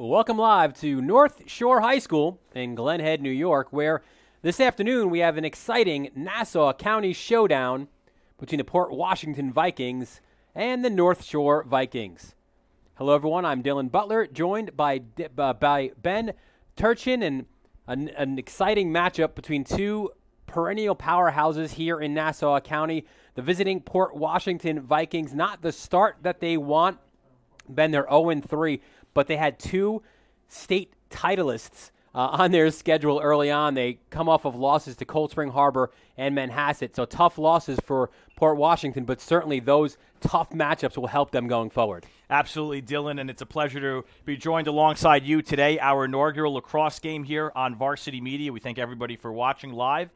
Welcome live to North Shore High School in Glen Head, New York, where this afternoon we have an exciting Nassau County showdown between the Port Washington Vikings and the North Shore Vikings. Hello, everyone. I'm Dylan Butler, joined by Ben Turchin, and an exciting matchup between two perennial powerhouses here in Nassau County. The visiting Port Washington Vikings, not the start that they want. Ben, they're 0-3, but they had two state titleists on their schedule early on. They come off of losses to Cold Spring Harbor and Manhasset, so tough losses for Port Washington, but certainly those tough matchups will help them going forward. Absolutely, Dylan, and it's a pleasure to be joined alongside you today, our inaugural lacrosse game here on Varsity Media. We thank everybody for watching live.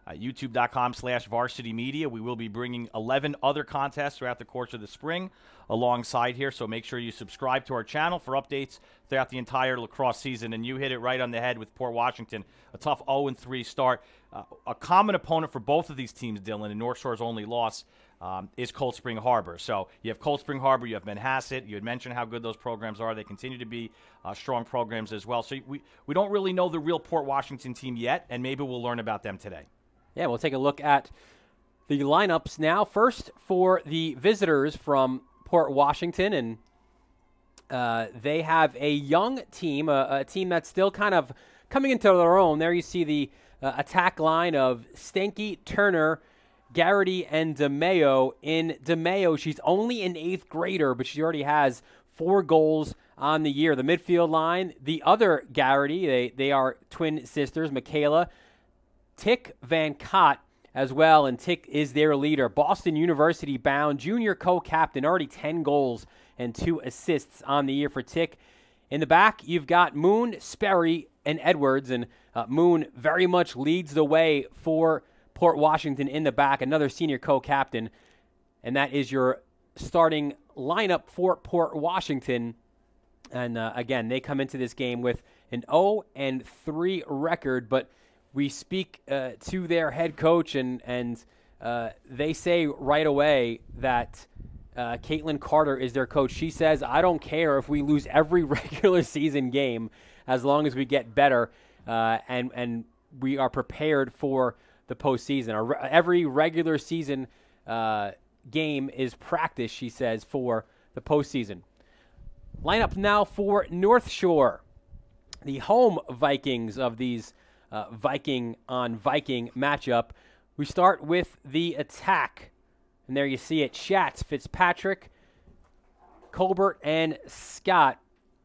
YouTube.com/Varsity Media. We will be bringing 11 other contests throughout the course of the spring alongside here, so make sure you subscribe to our channel for updates throughout the entire lacrosse season. And you hit it right on the head with Port Washington, a tough 0-3 start. A common opponent for both of these teams, Dylan, and North Shore's only loss is Cold Spring Harbor. So you have Cold Spring Harbor, you have Manhasset. You had mentioned how good those programs are. They continue to be strong programs as well. So we don't really know the real Port Washington team yet, and maybe we'll learn about them today. Yeah, we'll take a look at the lineups now. First, for the visitors from Port Washington, and they have a young team, a team that's still kind of coming into their own. There you see the attack line of Stanky, Turner, Garrity, and DeMayo. In DeMayo, she's only an 8th grader, but she already has 4 goals on the year. The midfield line, the other Garrity, they are twin sisters, Michaela, Tick Van Cott as well, and Tick is their leader. Boston University bound, junior co-captain, already 10 goals and 2 assists on the year for Tick. In the back, you've got Moon, Sperry, and Edwards, and Moon very much leads the way for Port Washington in the back, another senior co-captain, and that is your starting lineup for Port Washington. And again, they come into this game with an 0-3 record, but we speak to their head coach, and they say right away that Caitlin Carter is their coach. She says, I don't care if we lose every regular season game as long as we get better, and we are prepared for the postseason. Every regular season game is practice, she says, for the postseason. Lineup now for North Shore, the home Vikings of these Viking on Viking matchup. We start with the attack, and there you see it. Schatz, Fitzpatrick, Colbert, and Scott.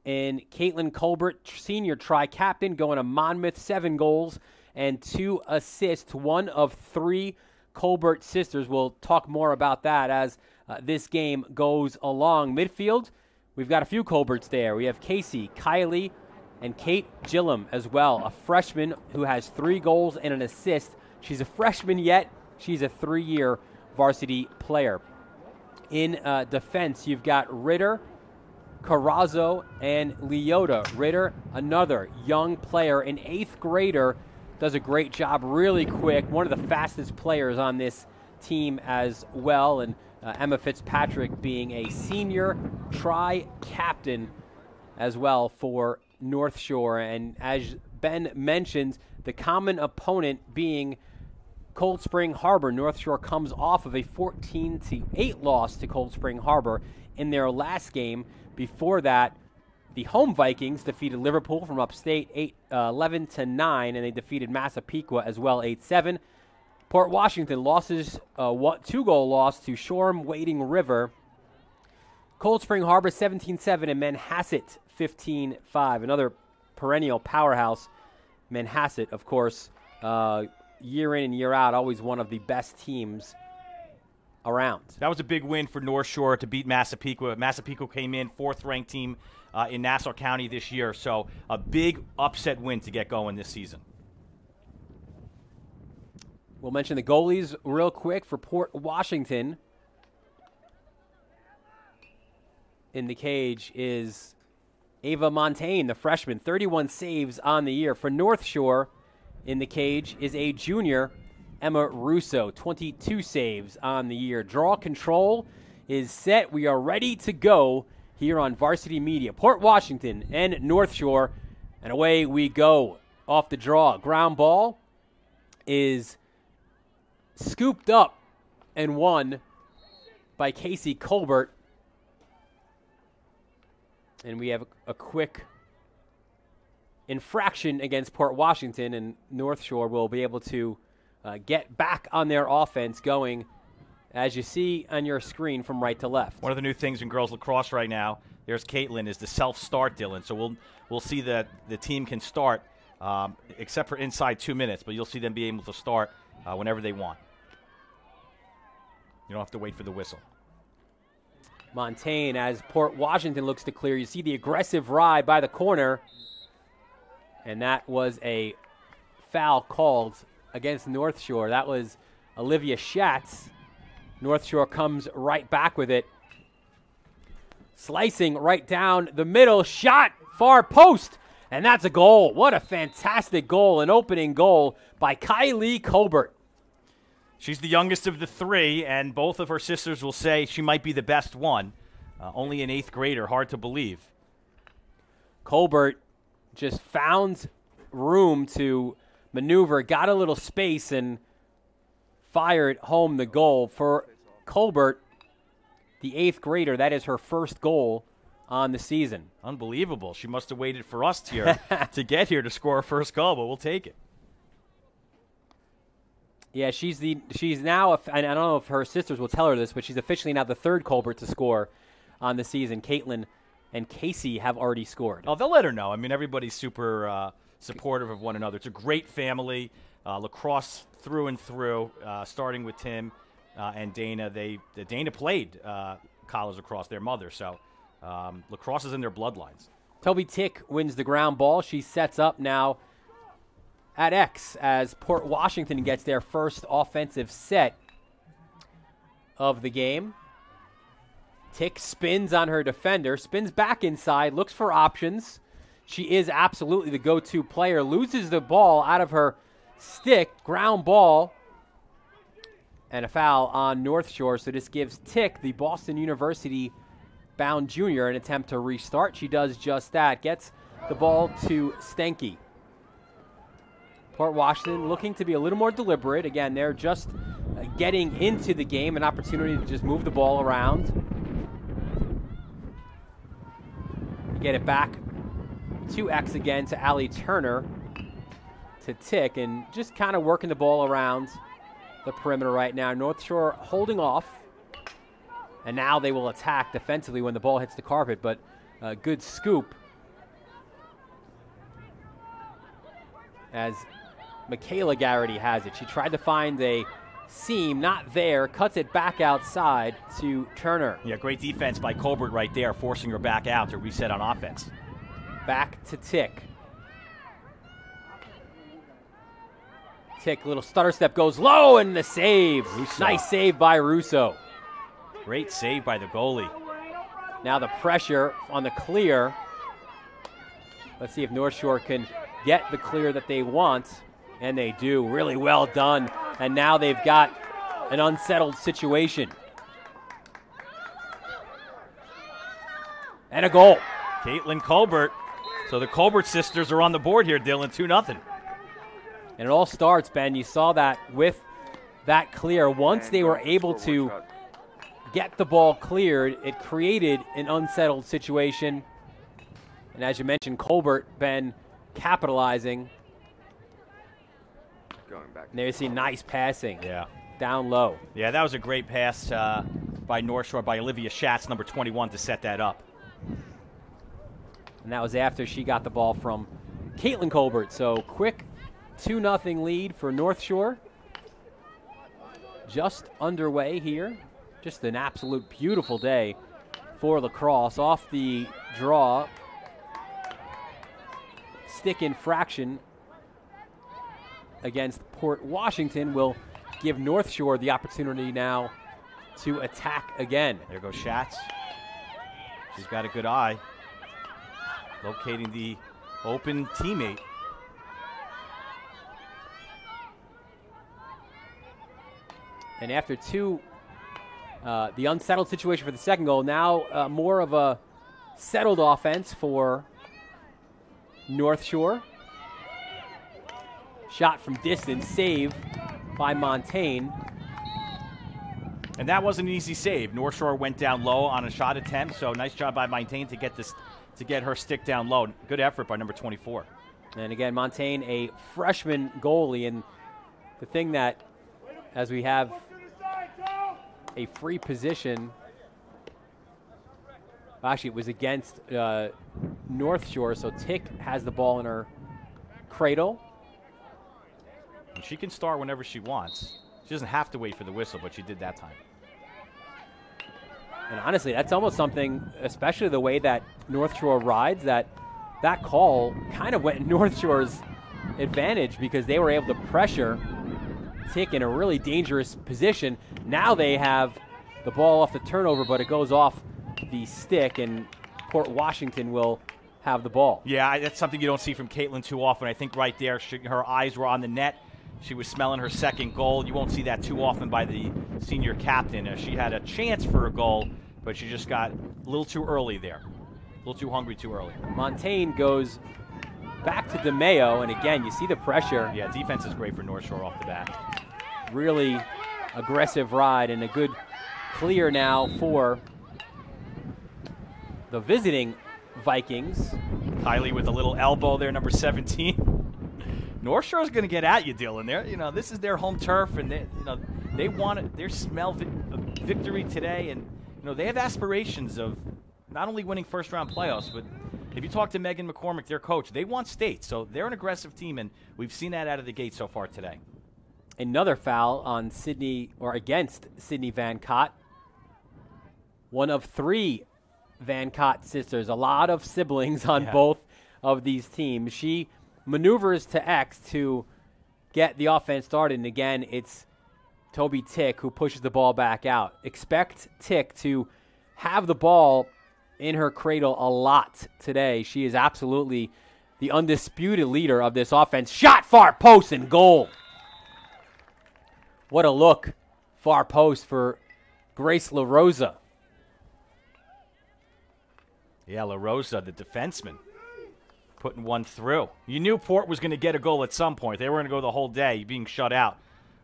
And Caitlin Colbert, senior tri-captain, going to Monmouth, 7 goals and 2 assists, one of 3 Colbert sisters. We'll talk more about that as this game goes along. Midfield, we've got a few Colberts there. We have Casey, Kylie, and Kate Gillum as well, a freshman who has 3 goals and an assist. She's a freshman yet. She's a 3-year varsity player. In defense, you've got Ritter, Carrazzo, and Leota. Ritter, another young player, an 8th grader, does a great job, really quick, one of the fastest players on this team as well. And Emma Fitzpatrick being a senior tri-captain as well for North Shore. And as Ben mentioned, the common opponent being Cold Spring Harbor. North Shore comes off of a 14-8 loss to Cold Spring Harbor in their last game. Before that, the home Vikings defeated Liverpool from upstate 11-9, and they defeated Massapequa as well 8-7. Port Washington losses, 2-goal loss to Shoreham Wading River. Cold Spring Harbor 17-7 and Manhasset 15-5. Another perennial powerhouse. Manhasset, of course, year in and year out, always one of the best teams around. That was a big win for North Shore to beat Massapequa. Massapequa came in 4th-ranked team in Nassau County this year, so a big upset win to get going this season. We'll mention the goalies real quick for Port Washington. In the cage is Ava Montaigne, the freshman, 31 saves on the year. For North Shore, in the cage is a junior, Emma Russo, 22 saves on the year. Draw control is set. We are ready to go here on Varsity Media. Port Washington and North Shore, and away we go off the draw. Ground ball is scooped up and won by Casey Colbert. And we have a quick infraction against Port Washington, and North Shore will be able to get back on their offense going, as you see on your screen from right to left. One of the new things in girls lacrosse right now, there's Caitlin, is the self-start, Dylan. So we'll see that the team can start, except for inside 2 minutes, but you'll see them be able to start whenever they want. You don't have to wait for the whistle. Montaigne, as Port Washington looks to clear, you see the aggressive ride by the corner, and that was a foul called against North Shore. That was Olivia Schatz. North Shore comes right back with it. Slicing right down the middle, shot, far post, and that's a goal. What a fantastic goal, an opening goal by Kylie Colbert. She's the youngest of the three, and both of her sisters will say she might be the best one. Only an 8th grader, hard to believe. Colbert just found room to maneuver, got a little space, and fired home the goal. For Colbert, the 8th grader, that is her first goal on the season. Unbelievable. She must have waited for us here to get here to score her first goal, but we'll take it. Yeah, she's now, and I don't know if her sisters will tell her this, but she's officially now the 3rd Colbert to score on the season. Caitlin and Casey have already scored. Oh, they'll let her know. I mean, everybody's super supportive of one another. It's a great family, lacrosse through and through, starting with Tim and Dana. Dana played college lacrosse, their mother, so lacrosse is in their bloodlines. Toby Tick wins the ground ball. She sets up now at X as Port Washington gets their first offensive set of the game. Tick spins on her defender, spins back inside, looks for options. She is absolutely the go-to player, loses the ball out of her stick, ground ball, and a foul on North Shore. So this gives Tick, the Boston University-bound junior, an attempt to restart. She does just that, gets the ball to Stenke. Port Washington looking to be a little more deliberate. Again, they're just getting into the game, an opportunity to just move the ball around. Get it back to X again to Allie Turner, to Tick, and just kind of working the ball around the perimeter right now. North Shore holding off, and now they will attack defensively when the ball hits the carpet, but a good scoop as Michaela Garrity has it. She tried to find a seam, not there, cuts it back outside to Turner. Yeah, great defense by Colbert right there, forcing her back out to reset on offense. Back to Tick. Tick, little stutter step, goes low, and the save. Russo. Nice save by Russo. Great save by the goalie. Now the pressure on the clear. Let's see if North Shore can get the clear that they want. And they do. Really well done. And now they've got an unsettled situation. And a goal. Caitlin Colbert. So the Colbert sisters are on the board here, Dylan, 2-0. And it all starts, Ben. You saw that with that clear. Once they were able to get the ball cleared, it created an unsettled situation. And as you mentioned, Colbert, Ben, capitalizing. And there you see nice passing. Yeah. Down low. Yeah, that was a great pass by North Shore, by Olivia Schatz, number 21, to set that up. And that was after she got the ball from Caitlin Colbert. So quick 2-0 lead for North Shore. Just underway here. Just an absolute beautiful day for lacrosse. Off the draw, stick infraction against Port Washington will give North Shore the opportunity now to attack again. There goes Schatz. She's got a good eye, locating the open teammate. And after the unsettled situation for the second goal, now more of a settled offense for North Shore. Shot from distance, save by Montaigne. And that wasn't an easy save. North Shore went down low on a shot attempt, so nice job by Montaigne to get her stick down low. Good effort by number 24. And again, Montaigne, a freshman goalie, and the thing that, as we have a free position, actually it was against North Shore, so Tick has the ball in her cradle. And she can start whenever she wants. She doesn't have to wait for the whistle, but she did that time. And honestly, that's almost something, especially the way that North Shore rides, that call kind of went in North Shore's advantage because they were able to pressure Tick in a really dangerous position. Now they have the ball off the turnover, but it goes off the stick, and Port Washington will have the ball. Yeah, that's something you don't see from Caitlin too often. I think right there, her eyes were on the net. She was smelling her second goal. You won't see that too often by the senior captain. She had a chance for a goal, but she just got a little too early there. A little too hungry too early. Montaigne goes back to DeMeo, and again, you see the pressure. Yeah, defense is great for North Shore off the bat. Really aggressive ride, and a good clear now for the visiting Vikings. Kylie with a little elbow there, number 17. North Shore's going to get at you, Dylan. This is their home turf, and they want it. They smell victory today, and they have aspirations of not only winning first-round playoffs, but if you talk to Megan McCormick, their coach, they want state. So they're an aggressive team, and we've seen that out of the gate so far today. Another foul on Sydney, or against Sydney Van Cott. One of 3 Van Cott sisters. A lot of siblings on both of these teams. She maneuvers to X to get the offense started, and again, it's Toby Tick who pushes the ball back out. Expect Tick to have the ball in her cradle a lot today. She is absolutely the undisputed leader of this offense. Shot far post and goal. What a look, far post for Grace LaRosa. Yeah, LaRosa, the defenseman, putting one through. You knew Port was going to get a goal at some point. They were going to go the whole day being shut out.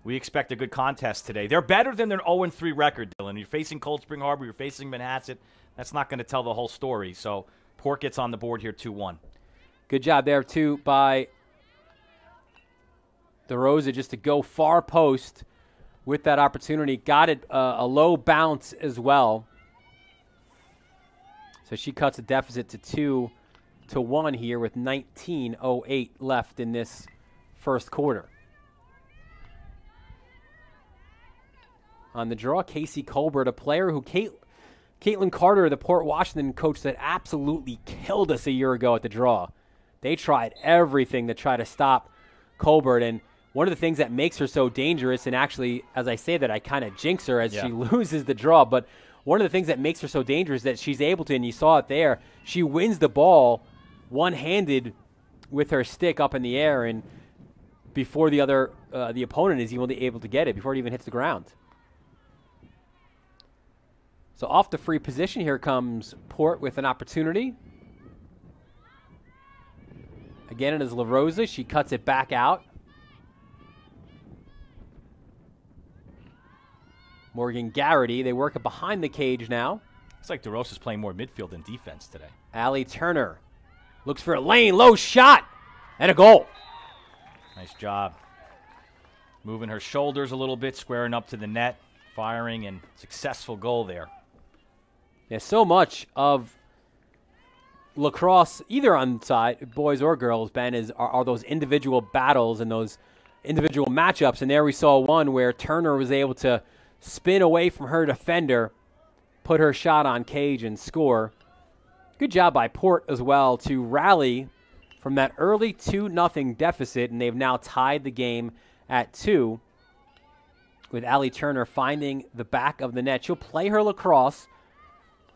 We expect a good contest today. They're better than their 0-3 record, Dylan. You're facing Cold Spring Harbor. You're facing Manhasset. That's not going to tell the whole story. So Port gets on the board here 2-1. Good job there, too, by DeRosa just to go far post with that opportunity. Got it a low bounce as well. So she cuts a deficit to 2-1 here with 19:08 left in this first quarter. On the draw, Casey Colbert, a player who Caitlin Carter, the Port Washington coach, that absolutely killed us a year ago at the draw. They tried everything to try to stop Colbert, and one of the things that makes her so dangerous, and actually, as I say that, I kind of jinx her as she loses the draw, but one of the things that makes her so dangerous is that she's able to, and you saw it there, she wins the ball one-handed with her stick up in the air, and before the opponent is even able to get it, before it even hits the ground. So off the free position, here comes Port with an opportunity. Again, it is LaRosa. She cuts it back out. Morgan Garrity, they work it behind the cage now. It's like DeRosa's playing more midfield than defense today. Allie Turner looks for a lane, low shot, and a goal. Nice job. Moving her shoulders a little bit, squaring up to the net, firing, and successful goal there. Yeah, so much of lacrosse, either on side, boys or girls, Ben, are those individual battles and those individual matchups. And there we saw one where Turner was able to spin away from her defender, put her shot on cage, and score. Good job by Port as well to rally from that early 2-0 deficit, and they've now tied the game at 2 with Allie Turner finding the back of the net. She'll play her lacrosse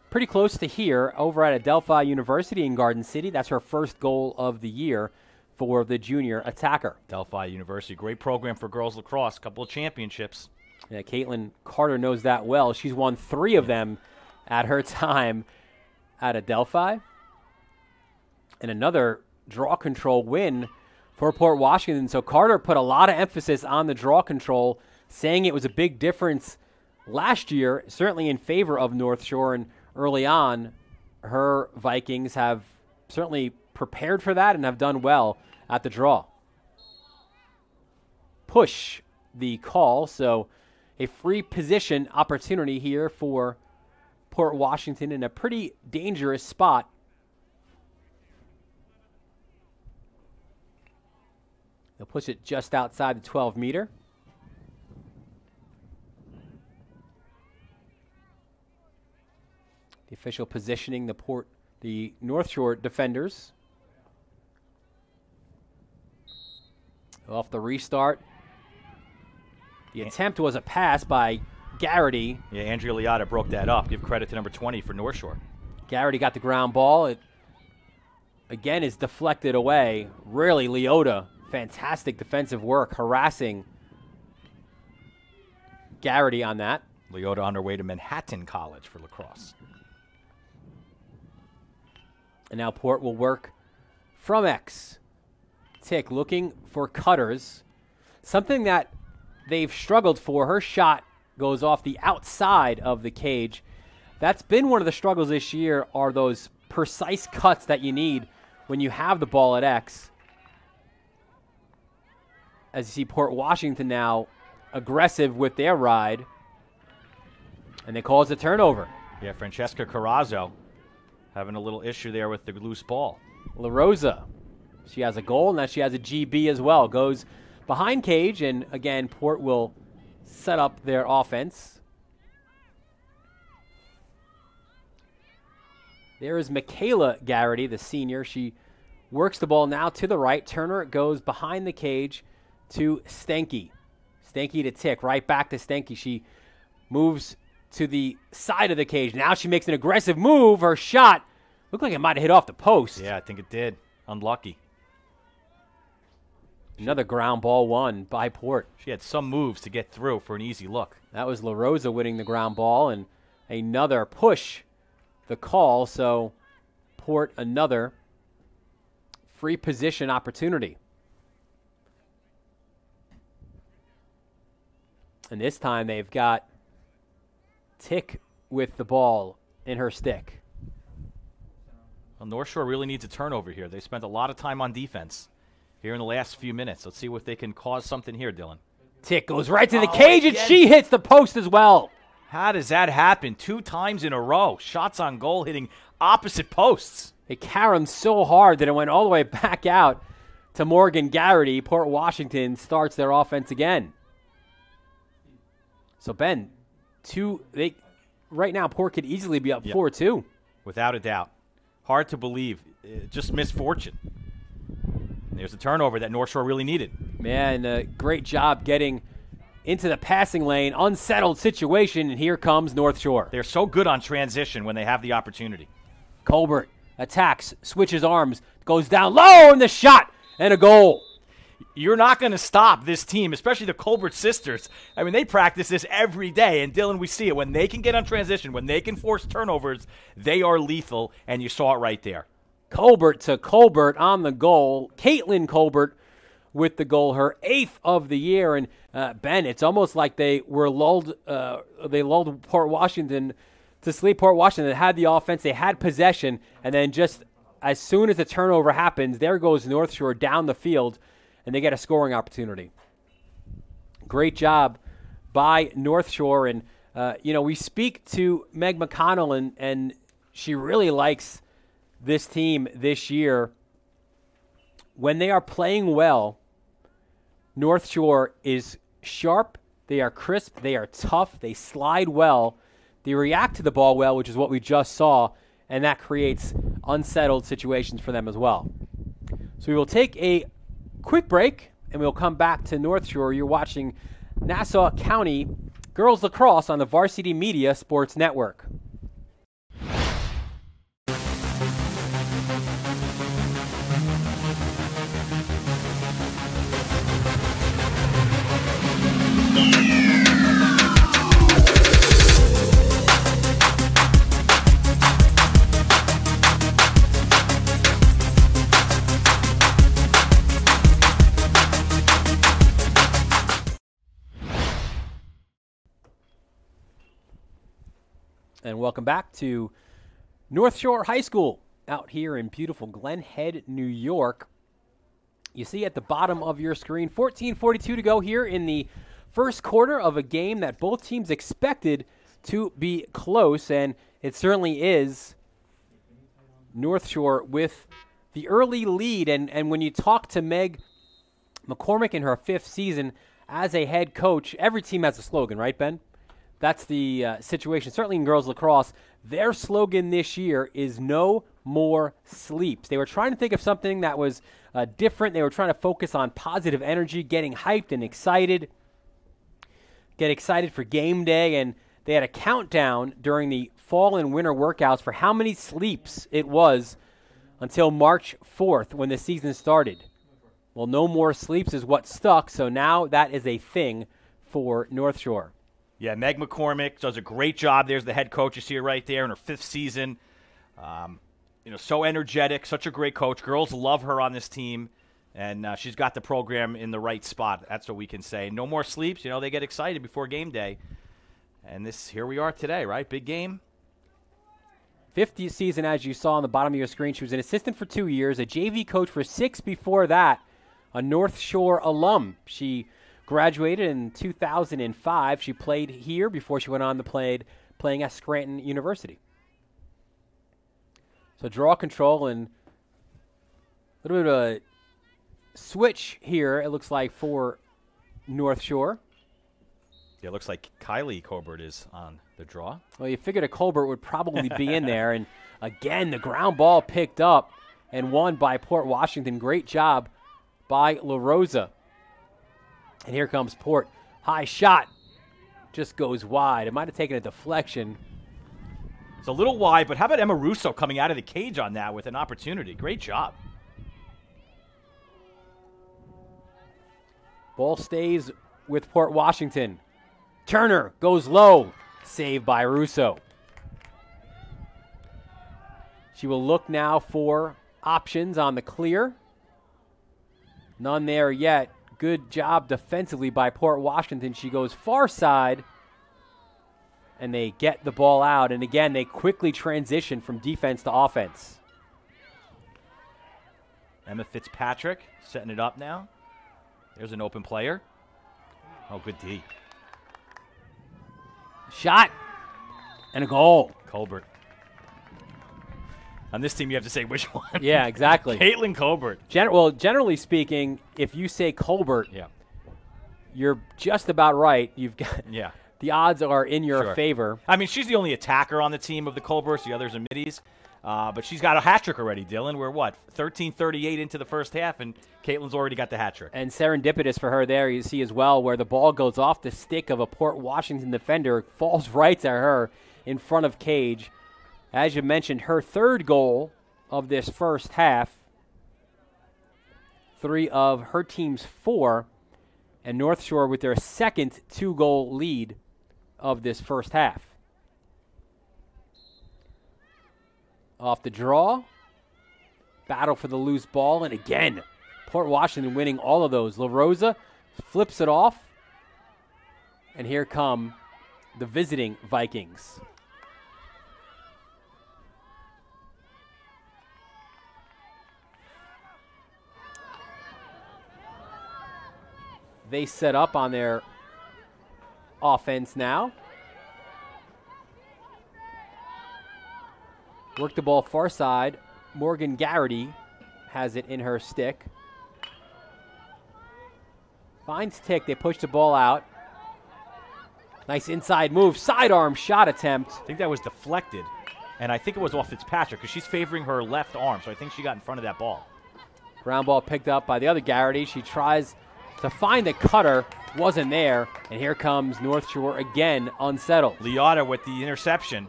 pretty close to here over at Adelphi University in Garden City. That's her first goal of the year for the junior attacker. Adelphi University, great program for girls lacrosse, a couple of championships. Yeah, Caitlin Carter knows that well. She's won 3 of them at her time out of Delphi. And another draw control win for Port Washington. So Carter put a lot of emphasis on the draw control, saying it was a big difference last year, certainly in favor of North Shore. And early on, her Vikings have certainly prepared for that and have done well at the draw. Push the call, so a free position opportunity here for Port Washington in a pretty dangerous spot. They'll push it just outside the 12-meter. The official positioning the North Shore defenders. Off the restart. The attempt was a pass by Garrity. Yeah, Andrea Liotta broke that up. Give credit to number 20 for North Shore. Garrity got the ground ball. It, again, is deflected away. Really, Liotta, fantastic defensive work, harassing Garrity on that. Liotta on her way to Manhattan College for lacrosse. And now Port will work from X. Tick looking for cutters. Something that they've struggled for. Her shot goes off the outside of the cage. That's been one of the struggles this year, are those precise cuts that you need when you have the ball at X. As you see Port Washington now aggressive with their ride. And they cause a turnover. Yeah, Francesca Carrazzo having a little issue there with the loose ball. La Rosa, she has a goal, and now she has a GB as well. Goes behind cage, and again, Port will set up their offense. There is Michaela Garrity, the senior. She works the ball now to the right. Turner goes behind the cage to Stenke. Stenke to Tick, right back to Stenke. She moves to the side of the cage. Now she makes an aggressive move. Her shot looked like it might have hit off the post. Yeah, I think it did. Unlucky. Another ground ball won by Port. She had some moves to get through for an easy look. That was La Rosa winning the ground ball, and another push the call. So Port another free position opportunity. And this time they've got Tick with the ball in her stick. Well, North Shore really needs a turnover here. They spent a lot of time on defense here in the last few minutes. Let's see if they can cause something here, Dylan. Tick goes right to the cage, and she hits the post as well. How does that happen? 2 times in a row. Shots on goal hitting opposite posts. It caromed so hard that it went all the way back out to Morgan Garrity. Port Washington starts their offense again. So, Ben, right now, Port could easily be up 4-2. Without a doubt. Hard to believe. Just misfortune. There's a turnover that North Shore really needed. Man, great job getting into the passing lane. Unsettled situation, and here comes North Shore. They're so good on transition when they have the opportunity. Colbert attacks, switches arms, goes down low, and the shot, and a goal. You're not going to stop this team, especially the Colbert sisters. I mean, they practice this every day, and Dylan, we see it. When they can get on transition, when they can force turnovers, they are lethal, and you saw it right there. Colbert to Colbert on the goal. Caitlin Colbert with the goal, her 8th of the year. And, Ben, it's almost like they were lulled Port Washington to sleep. Port Washington had the offense, they had possession, and then just as soon as the turnover happens, there goes North Shore down the field, and they get a scoring opportunity. Great job by North Shore. And, we speak to Meg McConnell, and she really likes this team this year. When they are playing well, North Shore is sharp, they are crisp, they are tough, they slide well, they react to the ball well, which is what we just saw, and that creates unsettled situations for them as well. So we will take a quick break, and we'll come back to North Shore. You're watching Nassau County Girls Lacrosse on the Varsity Media Sports Network. And welcome back to North Shore High School out here in beautiful Glen Head, New York. You see at the bottom of your screen, 14:42 to go here in the first quarter of a game that both teams expected to be close, and it certainly is. North Shore with the early lead, and when you talk to Meg McCormick in her 5th season as a head coach, every team has a slogan, right, Ben? That's the situation, certainly in girls lacrosse. Their slogan this year is no more sleeps. They were trying to think of something that was different. They were trying to focus on positive energy, getting hyped and excited, get excited for game day, and they had a countdown during the fall and winter workouts for how many sleeps it was until March 4th when the season started. Well, no more sleeps is what stuck, so now that is a thing for North Shore. Yeah, Meg McCormick does a great job. There's the head coach. You see her right there in her 5th season. So energetic, such a great coach. Girls love her on this team, and she's got the program in the right spot. That's what we can say. No more sleeps. They get excited before game day. And here we are today, right? Big game. 50th season, as you saw on the bottom of your screen. She was an assistant for 2 years, a JV coach for 6 before that, a North Shore alum. She graduated in 2005. She played here before she went on to playing at Scranton University. So draw control and a little bit of a switch here, it looks like, for North Shore. Yeah, it looks like Kylie Colbert is on the draw. Well, you figured a Colbert would probably be in there. And again, the ground ball picked up and won by Port Washington. Great job by La Rosa. And here comes Port. High shot. Just goes wide. It might have taken a deflection. It's a little wide, but how about Emma Russo coming out of the cage on that with an opportunity? Great job. Ball stays with Port Washington. Turner goes low. Saved by Russo. She will look now for options on the clear. None there yet. Good job defensively by Port Washington. She goes far side, and they get the ball out. And again, they quickly transition from defense to offense. Emma Fitzpatrick setting it up now. There's an open player. Oh, good D. Shot and a goal. Colbert. On this team, you have to say which one. Yeah, exactly. Caitlin Colbert. Generally speaking, if you say Colbert, you're just about right. You've got the odds are in your favor. I mean, she's the only attacker on the team of the Colberts. The others are middies. But she's got a hat trick already, Dylan. We're, 13:38 into the first half, and Caitlin's already got the hat trick. And serendipitous for her there, you see as well, where the ball goes off the stick of a Port Washington defender, falls right to her in front of cage. As you mentioned, her 3rd goal of this first half, 3 of her team's 4, and North Shore with their 2nd 2-goal lead of this first half. Off the draw, battle for the loose ball, and again, Port Washington winning all of those. La Rosa flips it off, and here come the visiting Vikings. They set up on their offense now. Work the ball far side. Morgan Garrity has it in her stick. Finds Tick. They push the ball out. Nice inside move. Sidearm shot attempt. I think that was deflected. And I think it was off Fitzpatrick because she's favoring her left arm. So I think she got in front of that ball. Ground ball picked up by the other Garrity. She tries to find the cutter. Wasn't there. And here comes North Shore again, unsettled. Liotta with the interception.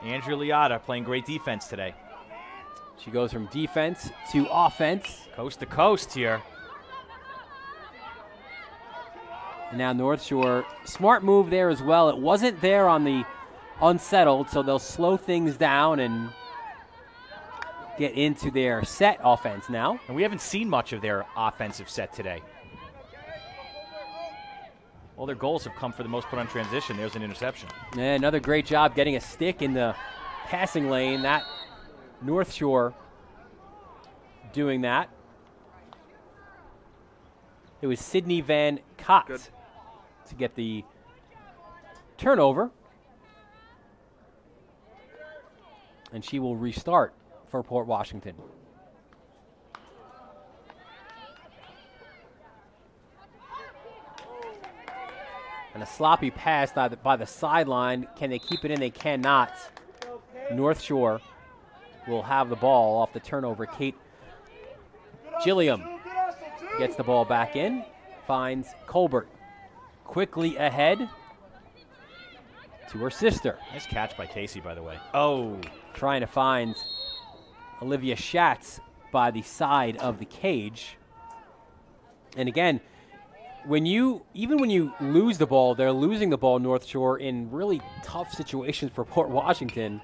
Andrea Liotta playing great defense today. She goes from defense to offense. Coast to coast here. And now North Shore, smart move there as well. It wasn't there on the unsettled, so they'll slow things down and get into their set offense now. And we haven't seen much of their offensive set today. All their goals have come for the most put on transition. There's an interception. And another great job getting a stick in the passing lane. That North Shore doing that. It was Sydney Van Cott to get the turnover. And she will restart for Port Washington. And a sloppy pass by the sideline. Can they keep it in? They cannot. North Shore will have the ball off the turnover. Kate Gilliam gets the ball back in, finds Colbert quickly ahead to her sister. Nice catch by Casey, by the way. Oh. Trying to find Olivia Schatz by the side of the cage. And again, even when you lose the ball, they're losing the ball, North Shore, in really tough situations for Port Washington,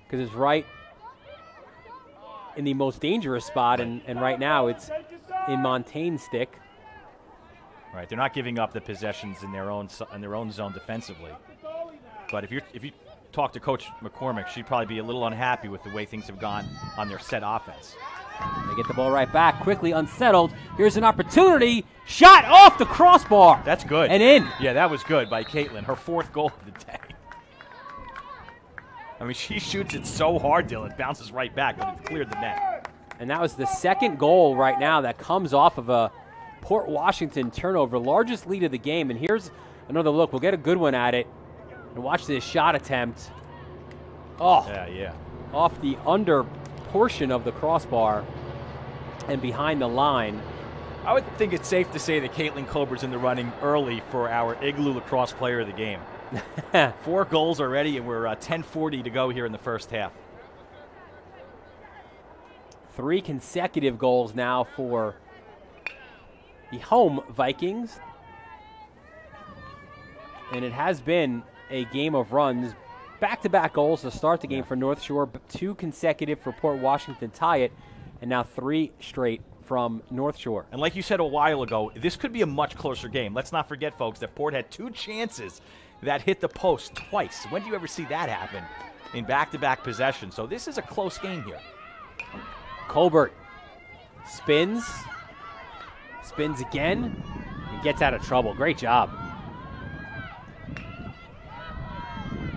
because it's right in the most dangerous spot, and right now it's in Montaigne's stick. Right, they're not giving up the possessions in their own zone defensively. But if you talk to Coach McCormick, she'd probably be a little unhappy with the way things have gone on their set offense. They get the ball right back, quickly unsettled. Here's an opportunity. Shot off the crossbar. That's good. And in. Yeah, that was good by Caitlin. Her 4th goal of the day. I mean, she shoots it so hard, Dylan. It bounces right back, but it cleared the net. And that was the 2nd goal right now that comes off of a Port Washington turnover, largest lead of the game. And here's another look. We'll get a good one at it. And watch this shot attempt. Oh. Yeah. Off the under portion of the crossbar and behind the line. I would think it's safe to say that Caitlin Colbert's in the running early for our Igloo Lacrosse Player of the Game. 4 goals already, and we're 10:40 to go here in the first half. 3 consecutive goals now for the home Vikings. And it has been a game of runs. Back-to-back goals to start the game for North Shore, 2 consecutive for Port Washington tie it, and now 3 straight from North Shore. And like you said a while ago, this could be a much closer game. Let's not forget, folks, that Port had 2 chances that hit the post twice. When do you ever see that happen in back-to-back possession? So this is a close game here. Colbert spins again, and gets out of trouble. Great job.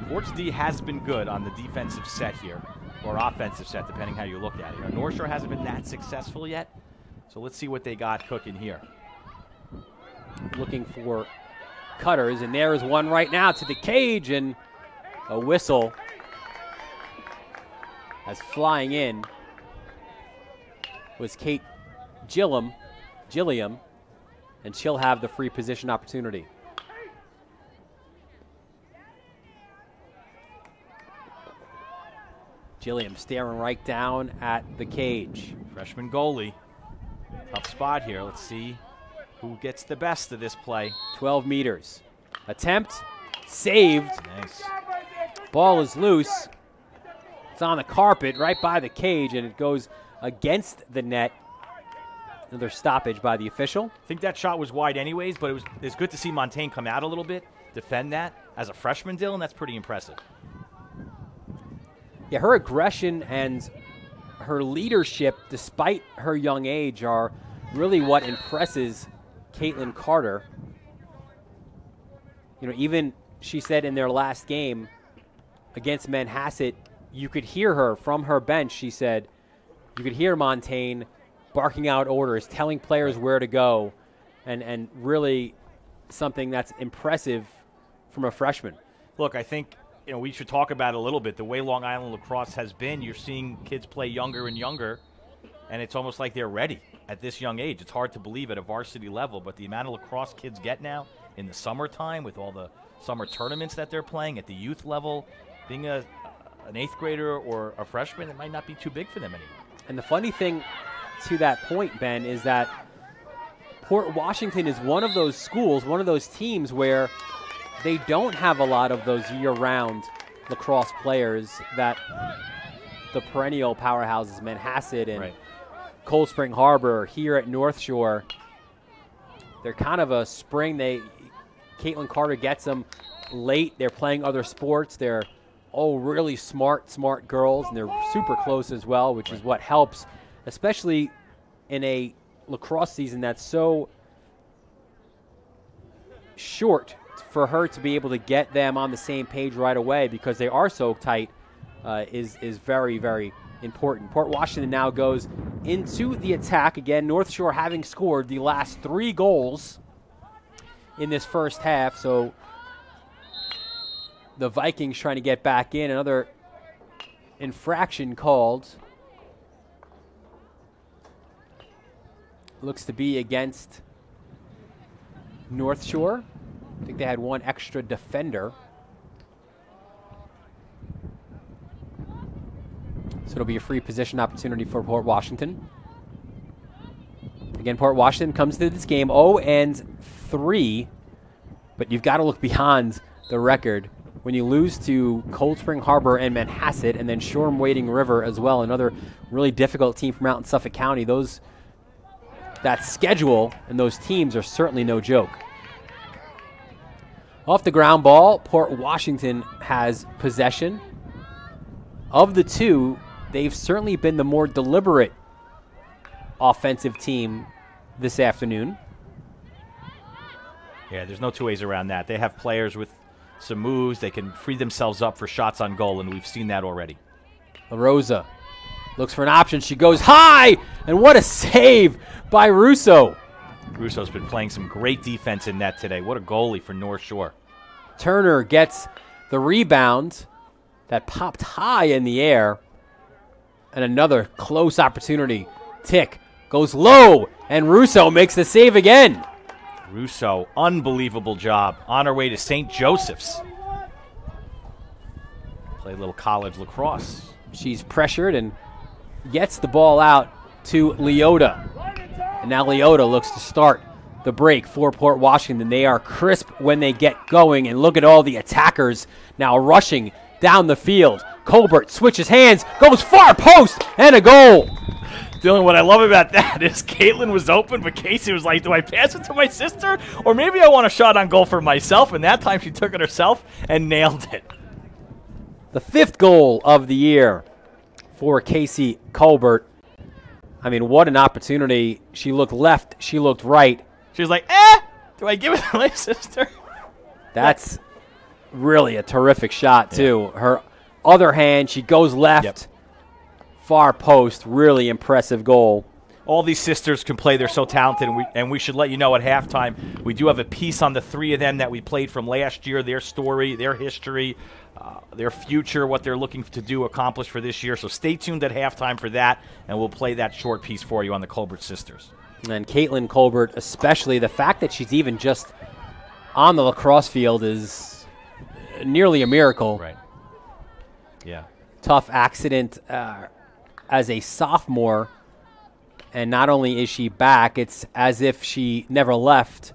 Port's D has been good on the defensive set here, or offensive set, depending how you look at it. North Shore hasn't been that successful yet, so let's see what they got cooking here. Looking for cutters, and there is one right now to the cage, and a whistle as flying in was Kate Gilliam, and she'll have the free position opportunity. Gilliam staring right down at the cage. Freshman goalie. Tough spot here. Let's see who gets the best of this play. 12 meters. Attempt. Saved. Nice. Ball is loose. It's on the carpet right by the cage, and it goes against the net. Another stoppage by the official. I think that shot was wide anyways, but it's good to see Montaigne come out a little bit, defend that. As a freshman, Dylan, that's pretty impressive. Yeah, her aggression and her leadership, despite her young age, are really what impresses Caitlin Carter. You know, even she said in their last game against Manhasset, you could hear her from her bench. She said you could hear Montaigne barking out orders, telling players where to go, and really something that's impressive from a freshman. Look, I think we should talk about it a little bit. The way Long Island lacrosse has been, you're seeing kids play younger and younger, and it's almost like they're ready at this young age. It's hard to believe at a varsity level, but the amount of lacrosse kids get now in the summertime with all the summer tournaments that they're playing at the youth level, being an 8th grader or a freshman, it might not be too big for them anymore. And the funny thing to that point, Ben, is that Port Washington is one of those schools, one of those teams where they don't have a lot of those year-round lacrosse players that the perennial powerhouses, Manhasset and Cold Spring Harbor, here at North Shore. They're kind of a spring. They Caitlin Carter gets them late. They're playing other sports. They're all really smart girls, and they're super close as well, which is what helps, especially in a lacrosse season that's so short. For her to be able to get them on the same page right away because they are so tight is very, very important. Port Washington now goes into the attack. Again, North Shore having scored the last 3 goals in this first half. So the Vikings trying to get back in. Another infraction called. Looks to be against North Shore. I think they had 1 extra defender. So it'll be a free position opportunity for Port Washington. Again, Port Washington comes to this game 0-3, but you've got to look beyond the record. When you lose to Cold Spring Harbor and Manhasset, and then Shoreham Wading River as well, another really difficult team from out in Suffolk County, that schedule and those teams are certainly no joke. Off the ground ball, Port Washington has possession. Of the 2, they've certainly been the more deliberate offensive team this afternoon. Yeah, there's no 2 ways around that. They have players with some moves. They can free themselves up for shots on goal, and we've seen that already. LaRosa looks for an option. She goes high, and what a save by Russo. Russo's been playing some great defense in net today. What a goalie for North Shore. Turner gets the rebound that popped high in the air. And another close opportunity. Tick goes low, and Russo makes the save again. Russo, unbelievable job. On her way to St. Joseph's. Play a little college lacrosse. She's pressured and gets the ball out to Leota. And now Leota looks to start the break for Port Washington. They are crisp when they get going, and look at all the attackers now rushing down the field. Colbert switches hands, goes far post, and a goal. Dylan, what I love about that is Caitlin was open, but Casey was like, do I pass it to my sister? Or maybe I want a shot on goal for myself, and that time she took it herself and nailed it. The 5th goal of the year for Casey Colbert. I mean, what an opportunity. She looked left, she looked right. She was like, do I give it to my sister? That's really a terrific shot, too. Yeah. Her other hand, she goes left. Yep. Far post, really impressive goal. All these sisters can play. They're so talented, and we should let you know at halftime, we do have a piece on the 3 of them that we played from last year, their story, their history, their future, what they're looking to do, accomplish for this year. So stay tuned at halftime for that, and we'll play that short piece for you on the Colbert sisters. And Caitlin Colbert, especially, the fact that she's even just on the lacrosse field is nearly a miracle. Right. Yeah. Tough accident as a sophomore, and not only is she back, it's as if she never left.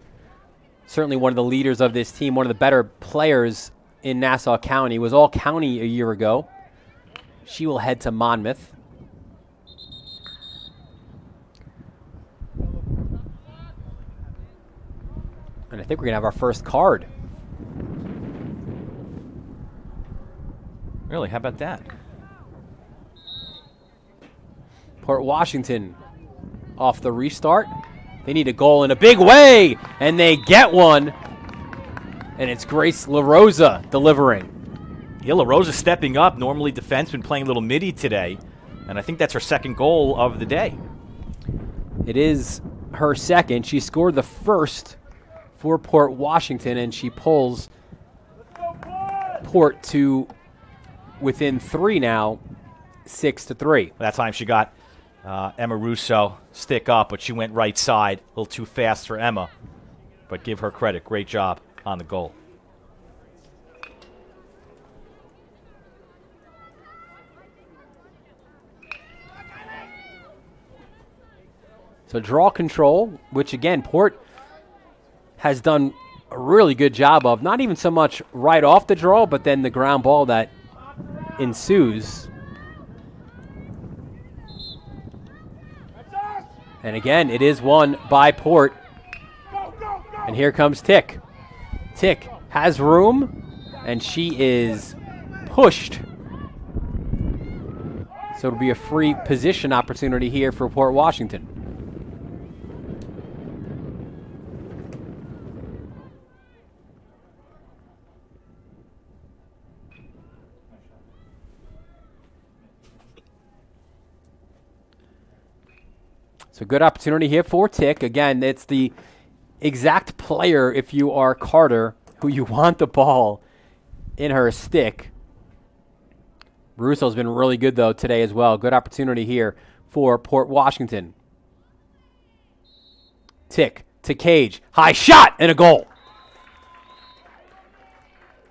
Certainly one of the leaders of this team, one of the better players in Nassau County, was all county a year ago. She will head to Monmouth. And I think we're going to have our first card. Really? How about that? Port Washington off the restart. They need a goal in a big way, and they get one. And it's Grace LaRosa delivering. Yeah, LaRosa stepping up. Normally defenseman playing a little midi today. And I think that's her 2nd goal of the day. It is her 2nd. She scored the 1st for Port Washington, and she pulls Port to within 3 now, 6-3. That time she got Emma Russo stick up, but she went right side. A little too fast for Emma. But give her credit. Great job on the goal. So draw control, which again, Port has done a really good job of. Not even so much right off the draw, but then the ground ball that ensues. And again, it is won by Port. And here comes Tick. Tick has room, and she is pushed. So it'll be a free position opportunity here for Port Washington. So good opportunity here for Tick. Again, it's the exact player, if you are Carter, who you want the ball in her stick. Russo's been really good, though, today as well. Good opportunity here for Port Washington. Tick to Cage. High shot and a goal.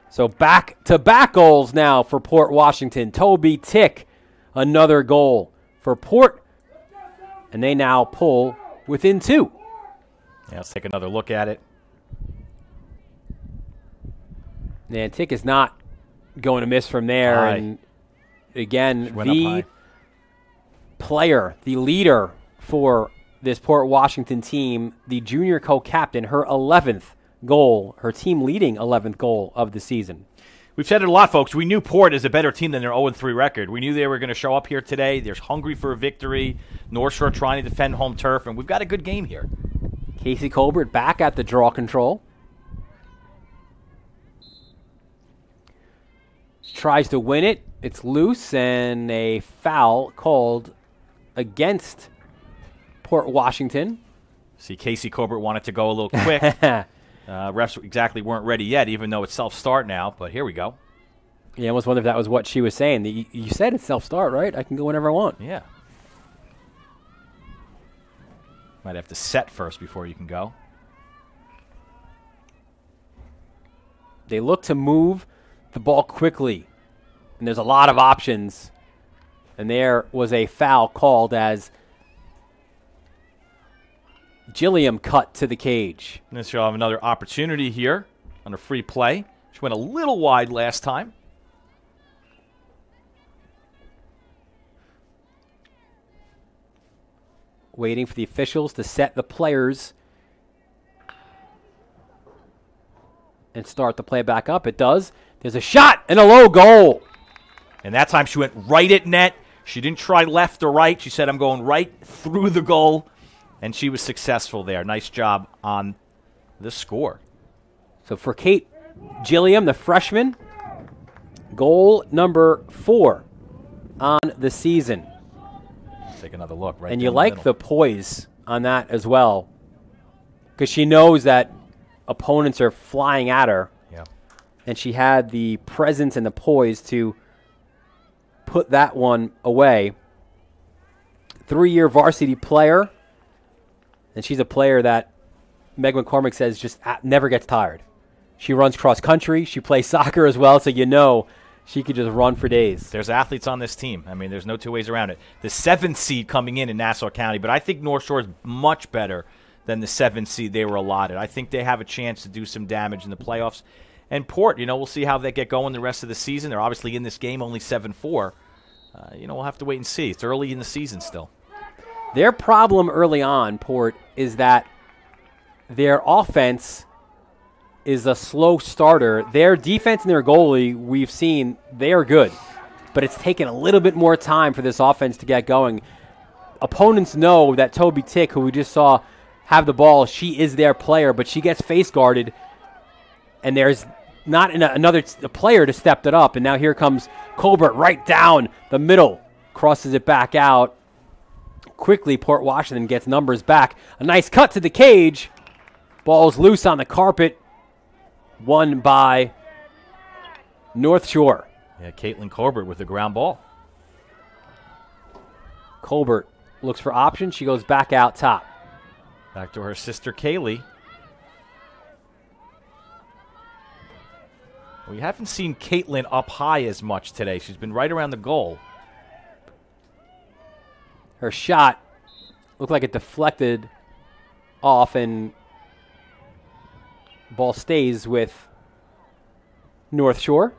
So back-to-back goals now for Port Washington. Toby Tick, another goal for Port. And they now pull within 2. Yeah, let's take another look at it. And Tick is not going to miss from there. High. And again, the player, the leader for this Port Washington team, the junior co-captain, her 11th goal, her team leading 11th goal of the season. We've said it a lot, folks. We knew Port is a better team than their 0-3 record. We knew they were going to show up here today. They're hungry for a victory. North Shore trying to defend home turf, and we've got a good game here. Casey Colbert back at the draw control. Tries to win it. It's loose, and a foul called against Port Washington. See, Casey Colbert wanted to go a little quick. Refs exactly weren't ready yet, even though it's self-start now, but here we go. Yeah, I almost wonder if that was what she was saying. You said it's self-start, right? I can go whenever I want. Yeah. Might have to set first before you can go. They look to move the ball quickly, and there's a lot of options. And there was a foul called as Gilliam cut to the cage. And she'll have another opportunity here on a free play. She went a little wide last time. Waiting for the officials to set the players and start the play back up. It does. There's a shot and a low goal. And that time she went right at net. She didn't try left or right. She said, I'm going right through the goal. And she was successful there. Nice job on the score. So for Kate Gilliam, the freshman, goal number 4 on the season. Let's take another look right. And you like the poise on that as well, because she knows that opponents are flying at her. Yeah. And she had the presence and the poise to put that one away. 3-year varsity player. And she's a player that Meg McCormick says just never gets tired. She runs cross country. She plays soccer as well, so you know she could just run for days. There's athletes on this team. I mean, there's no two ways around it. The 7th seed coming in Nassau County, but I think North Shore is much better than the 7th seed they were allotted. I think they have a chance to do some damage in the playoffs. And Port, we'll see how they get going the rest of the season. They're obviously in this game only 7-4. We'll have to wait and see. It's early in the season still. Their problem early on, Port, is that their offense is a slow starter. Their defense and their goalie, we've seen, they are good. But it's taken a little bit more time for this offense to get going. Opponents know that Toby Tick, who we just saw have the ball, she is their player, but she gets face guarded, and there's not another player to step it up. And now here comes Colbert right down the middle, crosses it back out. Quickly, Port Washington gets numbers back. A nice cut to the cage. Ball's loose on the carpet. Won by North Shore. Yeah, Caitlin Colbert with the ground ball. Colbert looks for options. She goes back out top. Back to her sister, Kaylee. We haven't seen Caitlin up high as much today. She's been right around the goal. Her shot looked like it deflected off, and ball stays with North Shore.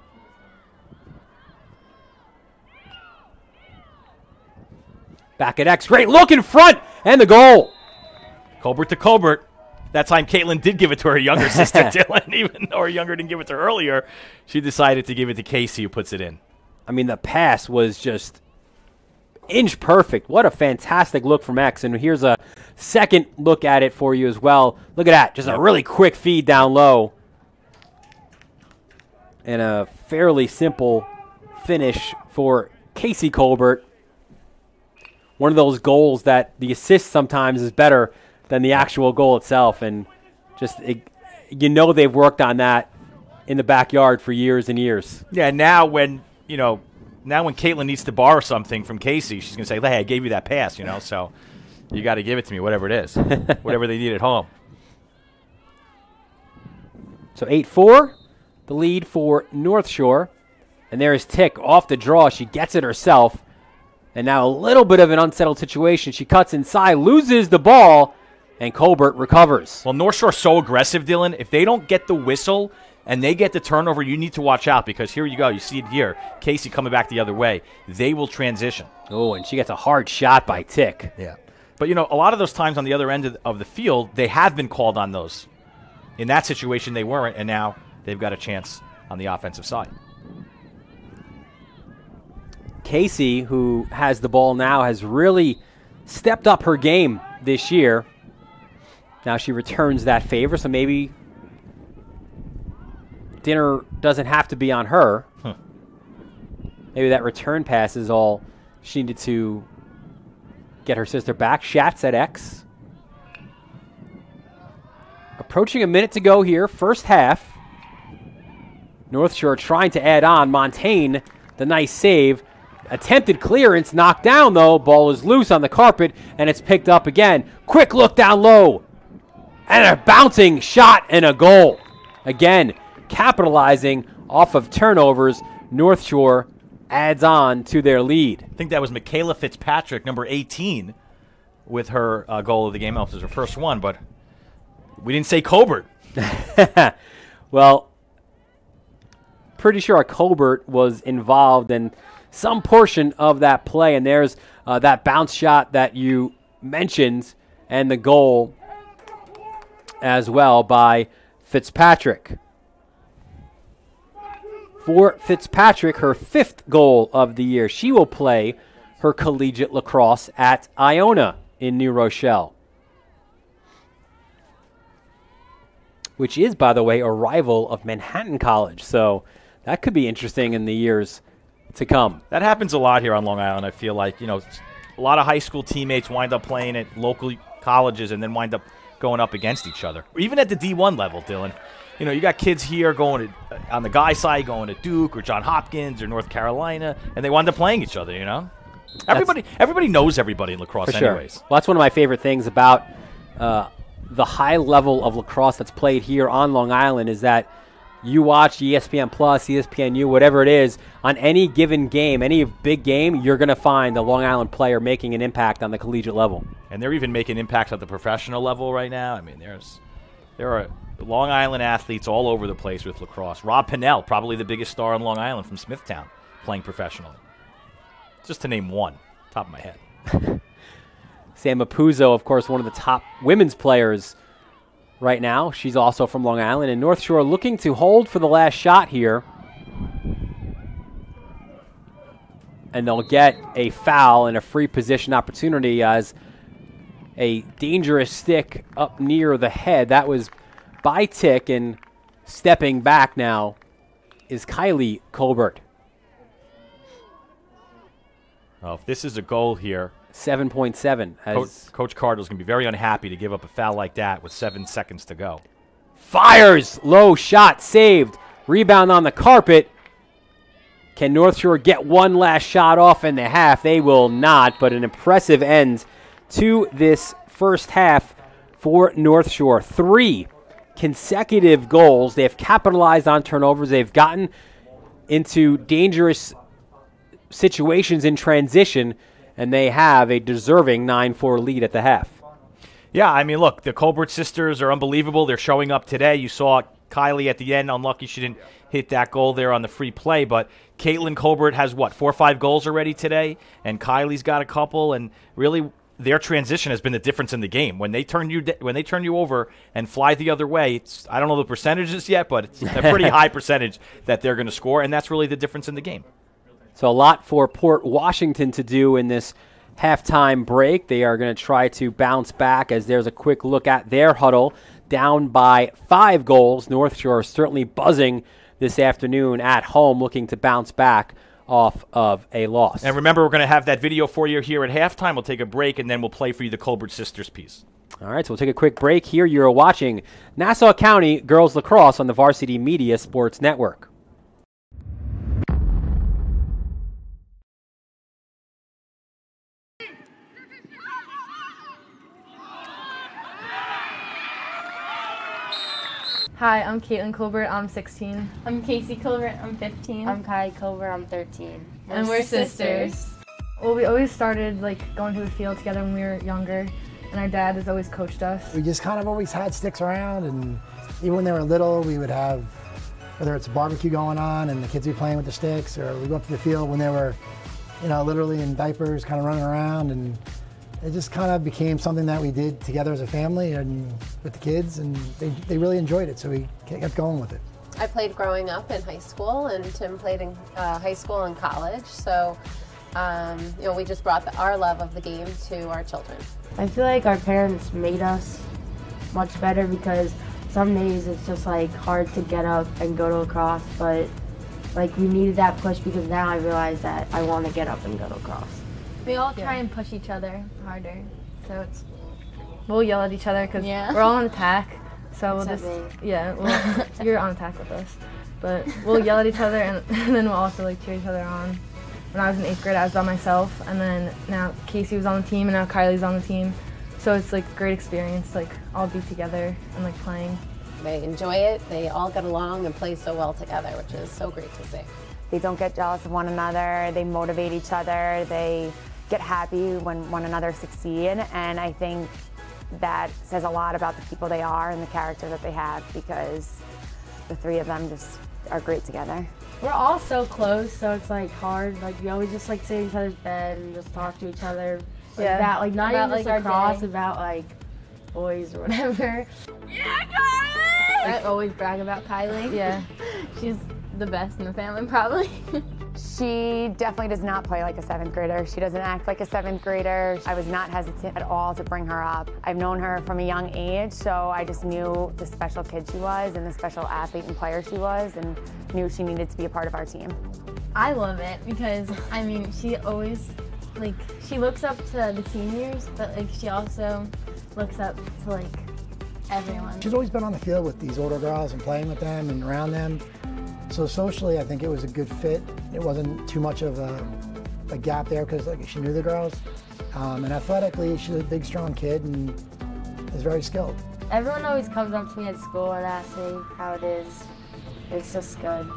Back at X. Great look in front, and the goal. Colbert to Colbert. That time Caitlin did give it to her younger sister, Dylan, even though her younger didn't give it to her earlier. She decided to give it to Casey, who puts it in. I mean, the pass was just inch perfect. What a fantastic look from X. And here's a second look at it for you as well. Look at that. Just a really quick feed down low. And a fairly simple finish for Casey Colbert. One of those goals that the assist sometimes is better than the actual goal itself. And just, you know, they've worked on that in the backyard for years and years. Yeah, now when, you know, now when Caitlin needs to borrow something from Casey, she's going to say, hey, I gave you that pass, you know, so you got to give it to me, whatever it is, whatever they need at home. So 8-4, the lead for North Shore. And there's Tick off the draw. She gets it herself. And now a little bit of an unsettled situation. She cuts inside, loses the ball, and Colbert recovers. Well, North Shore's so aggressive, Dylan. If they don't get the whistle and they get the turnover, you need to watch out because here you go. You see it here. Casey coming back the other way. They will transition. Oh, and she gets a hard shot by Tick. Yeah. But, you know, a lot of those times on the other end of the field, they have been called on those. In that situation, they weren't, and now they've got a chance on the offensive side. Casey, who has the ball now, has really stepped up her game this year. Now she returns that favor, so maybe dinner doesn't have to be on her. Maybe that return pass is all she needed to get her sister back. Schatz at X. Approaching a minute to go here, first half. North Shore trying to add on. Montaigne, the nice save. Attempted clearance, knocked down though. Ball is loose on the carpet, and it's picked up again. Quick look down low. And a bouncing shot and a goal. Again, capitalizing off of turnovers. North Shore adds on to their lead. I think that was Michaela Fitzpatrick, number 18, with her goal of the game. It was her first one, but we didn't say Colbert. Well, pretty sure Colbert was involved in some portion of that play, and there's that bounce shot that you mentioned and the goal as well by Fitzpatrick. For Fitzpatrick, her 5th goal of the year. She will play her collegiate lacrosse at Iona in New Rochelle, which is, by the way, a rival of Manhattan College. So that could be interesting in the years to come. That happens a lot here on Long Island, I feel like. You know, a lot of high school teammates wind up playing at local colleges and then wind up going up against each other. Even at the D1 level, Dylan. You know, you got kids here going to, on the guy side, going to Duke or John Hopkins or North Carolina, and they wind up playing each other, you know? Everybody knows everybody in lacrosse anyways. Well, that's one of my favorite things about the high level of lacrosse that's played here on Long Island is that you watch ESPN Plus, ESPNU, whatever it is, on any given game, any big game, you're going to find a Long Island player making an impact on the collegiate level. And they're even making impacts at the professional level right now. I mean, there are Long Island athletes all over the place with lacrosse. Rob Pinnell, probably the biggest star on Long Island from Smithtown, playing professionally. Just to name one, top of my head. Sam Apuzzo, of course, one of the top women's players right now. She's also from Long Island. And North Shore looking to hold for the last shot here. And they'll get a foul and a free position opportunity as a dangerous stick up near the head. That was by Tick, and stepping back now is Kylie Colbert. Well, if this is a goal here, 7.7. Coach Cardle's going to be very unhappy to give up a foul like that with 7 seconds to go. Fires, low shot, saved. Rebound on the carpet. Can North Shore get one last shot off in the half? They will not, but an impressive end to this first half for North Shore. 3 consecutive goals. They have capitalized on turnovers. They've gotten into dangerous situations in transition, and they have a deserving 9-4 lead at the half. Yeah, I mean, look, the Colbert sisters are unbelievable. They're showing up today. You saw Kylie at the end. Unlucky she didn't hit that goal there on the free play, but Caitlin Colbert has, 4 or 5 goals already today, and Kylie's got a couple, and really their transition has been the difference in the game. When they turn you over and fly the other way, I don't know the percentages yet, but it's a pretty high percentage that they're going to score, and that's really the difference in the game. So a lot for Port Washington to do in this halftime break. They are going to try to bounce back as there's a quick look at their huddle. Down by 5 goals. North Shore certainly buzzing this afternoon at home, looking to bounce back off of a loss. And remember, we're going to have that video for you here at halftime. We'll take a break, and then we'll play for you the Colbert Sisters piece. All right, so we'll take a quick break here. You're watching Nassau County Girls Lacrosse on the Varsity Media Sports Network. Hi, I'm Caitlin Colbert. I'm 16. I'm Casey Colbert. I'm 15. I'm Kai Colbert. I'm 13. And we're sisters. Well, we always started going to the field together when we were younger, and our dad has always coached us. We just kind of always had sticks around, and even when they were little, we would have, whether it's a barbecue going on and the kids would be playing with the sticks, or we go up to the field when they were, literally in diapers, kind of running around, and it just kind of became something that we did together as a family and with the kids, and they really enjoyed it, so we kept going with it. I played growing up in high school, and Tim played in high school and college, so we just brought our love of the game to our children. I feel like our parents made us much better, because some days it's just hard to get up and go to lacrosse, but we needed that push, because now I realize that I want to get up and go to lacrosse. We all try and push each other harder, so we'll yell at each other because we're all on attack. So you're on attack with us, but we'll yell at each other, and then we'll also cheer each other on. When I was in 8th grade, I was by myself, and then now Casey was on the team, and now Kylie's on the team. So it's a great experience, all be together and playing. They enjoy it. They all get along and play so well together, which is so great to see. They don't get jealous of one another. They motivate each other. They get happy when one another succeed, and I think that says a lot about the people they are and the character that they have, because the 3 of them just are great together. We're all so close, so it's hard. We always just sit in each other's bed and just talk to each other. Not even just lacrosse, about boys or whatever. Yeah, Kylie! I always brag about Kylie. Yeah, she's the best in the family, probably. She definitely does not play like a 7th grader. She doesn't act like a 7th grader. I was not hesitant at all to bring her up. I've known her from a young age, so I just knew the special kid she was and the special athlete and player she was, and knew she needed to be a part of our team. I love it because, she always, she looks up to the seniors, but, she also looks up to, everyone. She's always been on the field with these older girls and playing with them and around them. So socially, I think it was a good fit. It wasn't too much of a gap there, because she knew the girls. And athletically, she's a big, strong kid and is very skilled. Everyone always comes up to me at school and asks me how it is. It's just good.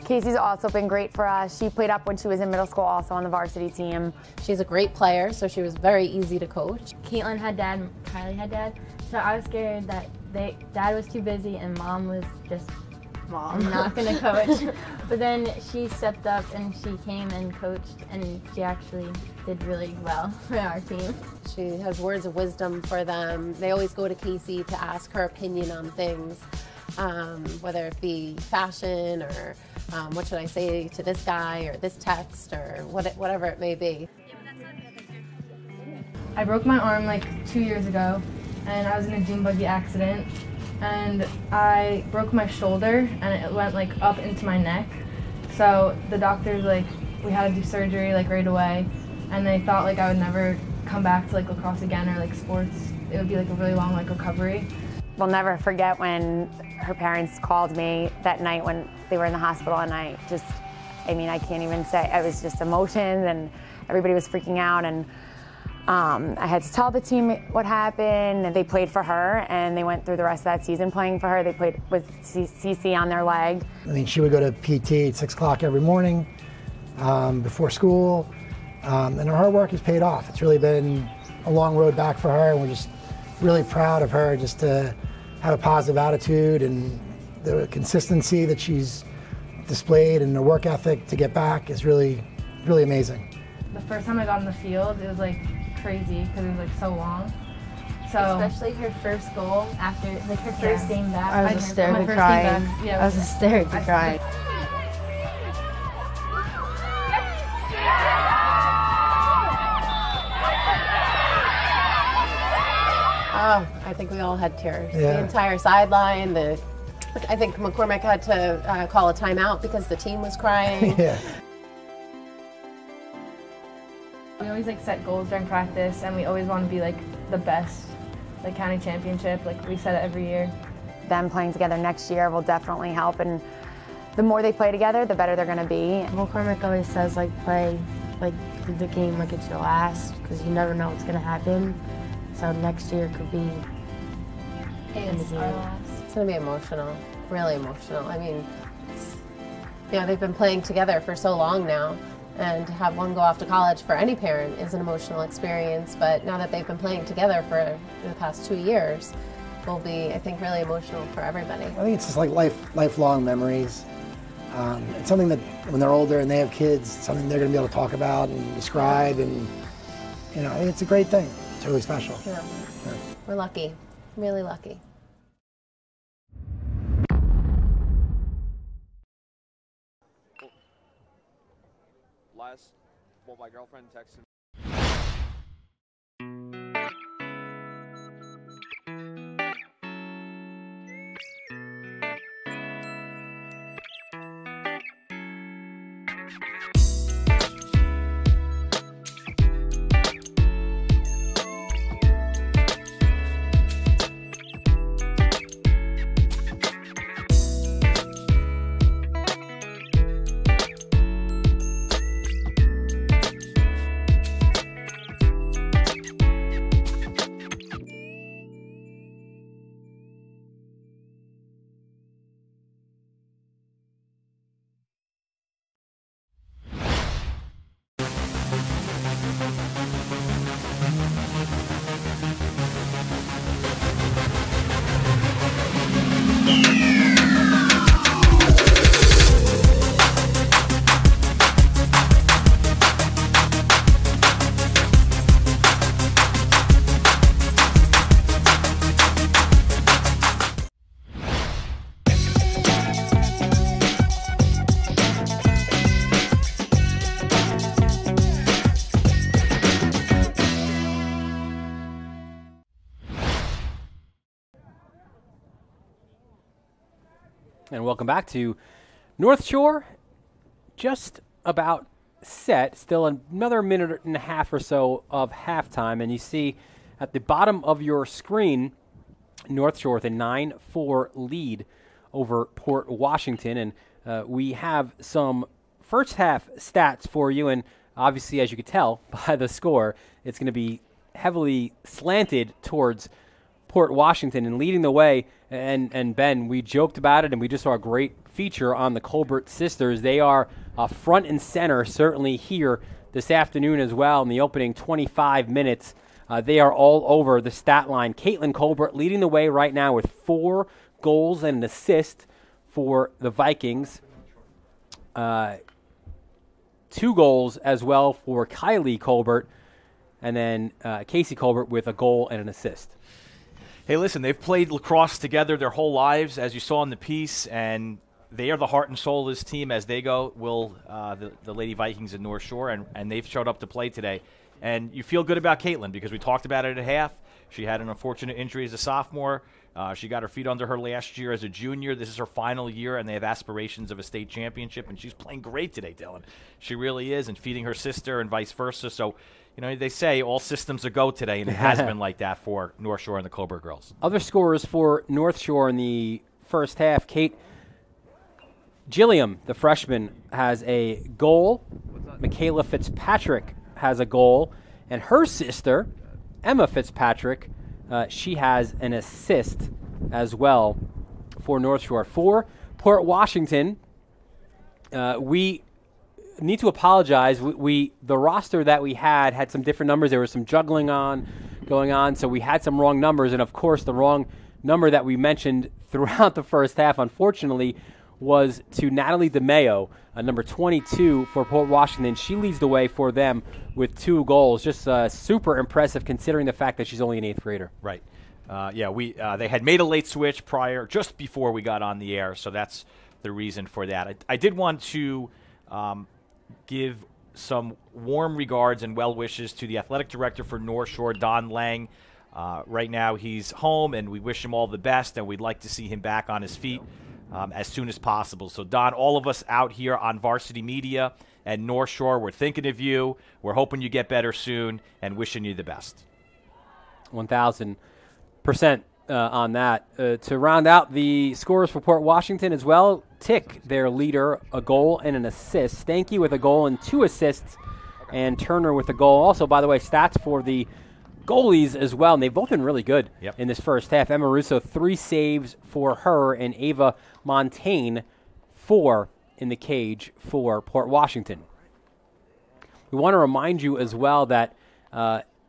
Casey's also been great for us. She played up when she was in middle school, also on the varsity team. She's a great player, so she was very easy to coach. Caitlin had dad, Kylie had dad, so I was scared that dad was too busy and mom was just not going to coach. But then she stepped up and she came and coached, and she actually did really well for our team. She has words of wisdom for them. They always go to Casey to ask her opinion on things, whether it be fashion or what should I say to this guy or this text or whatever it may be. I broke my arm 2 years ago, and I was in a dune buggy accident, and I broke my shoulder, and it went up into my neck. So the doctors we had to do surgery right away, and they thought I would never come back to lacrosse again or sports. It would be a really long recovery. We'll never forget when her parents called me that night when they were in the hospital, and I can't even say, it was just emotions, and everybody was freaking out, and I had to tell the team what happened, and they played for her, and they went through the rest of that season playing for her. They played with CC on their leg. She would go to PT at 6 o'clock every morning before school, and her hard work has paid off. It's really been a long road back for her, and we're just really proud of her just to have a positive attitude, and the consistency that she's displayed and the work ethic to get back is really, really amazing. the first time I got on the field, it was like crazy because it was like so long. So especially her first goal after like her first game back. I was hysterically crying. Yeah, I was hysterically crying. Oh, I think we all had tears. Yeah. The entire sideline. I think McCormick had to call a timeout because the team was crying. Yeah. We always like set goals during practice, and we always want to be like the best, like county championship. Like we set it every year. Them playing together next year will definitely help, and the more they play together, the better they're going to be. McCormick always says like play like the game like it's your last because you never know what's going to happen. So next year could be It's going to be emotional, really emotional. I mean, they've been playing together for so long now, and to have one go off to college for any parent is an emotional experience, but now that they've been playing together for the past 2 years, will be, I think, really emotional for everybody. I think it's just like lifelong memories. It's something that when they're older and they have kids, it's something they're going to be able to talk about and describe, and I think it's a great thing. It's really special. Yeah. We're lucky, really lucky. My girlfriend texted me. And welcome back to North Shore. Just about set. Still another minute and a half or so of halftime. And you see at the bottom of your screen, North Shore with a 9-4 lead over Port Washington. And we have some first half stats for you. And obviously, as you could tell by the score, it's going to be heavily slanted towards Port Washington and leading the way. And Ben, we joked about it, and we just saw a great feature on the Colbert sisters. They are front and center, certainly here this afternoon as well. In the opening 25 minutes, they are all over the stat line. Caitlin Colbert leading the way right now with 4 goals and an assist for the Vikings. 2 goals as well for Kylie Colbert, and then Casey Colbert with a goal and an assist. Hey, listen, they've played lacrosse together their whole lives, as you saw in the piece, and they are the heart and soul of this team as they go, the Lady Vikings in North Shore, and they've showed up to play today. And you feel good about Caitlin because we talked about it at half. She had an unfortunate injury as a sophomore. She got her feet under her last year as a junior. This is her final year, and they have aspirations of a state championship, and she's playing great today, Dylan. She really is, and feeding her sister and vice versa. So, they say all systems are go today, and it has been like that for North Shore and the Colbert girls. Other scorers for North Shore in the first half. Kate Gilliam, the freshman, has a goal. Michaela Fitzpatrick has a goal. And her sister, Emma Fitzpatrick, she has an assist as well for North Shore. For Port Washington, we need to apologize. The roster that we had some different numbers. There was some juggling going on, so we had some wrong numbers. And, of course, the wrong number that we mentioned throughout the first half, unfortunately, was to Natalie DeMeo, number 22 for Port Washington. She leads the way for them with 2 goals. Just super impressive considering the fact that she's only an 8th grader. Right. They had made a late switch just before we got on the air, so that's the reason for that. I did want to give some warm regards and well wishes to the athletic director for North Shore, Don Lang. Right now he's home, and we wish him all the best, and we'd like to see him back on his feet as soon as possible. So, Don, all of us out here on Varsity Media and North Shore, we're thinking of you. We're hoping you get better soon and wishing you the best. 1,000% on that. To round out the scores for Port Washington as well, Tick, their leader, a goal and an assist. Stanky with a goal and 2 assists, and Turner with a goal. Also, by the way, stats for the goalies as well, and they've both been really good in this first half. Emma Russo, 3 saves for her, and Ava Montaigne, 4 in the cage for Port Washington. We want to remind you as well that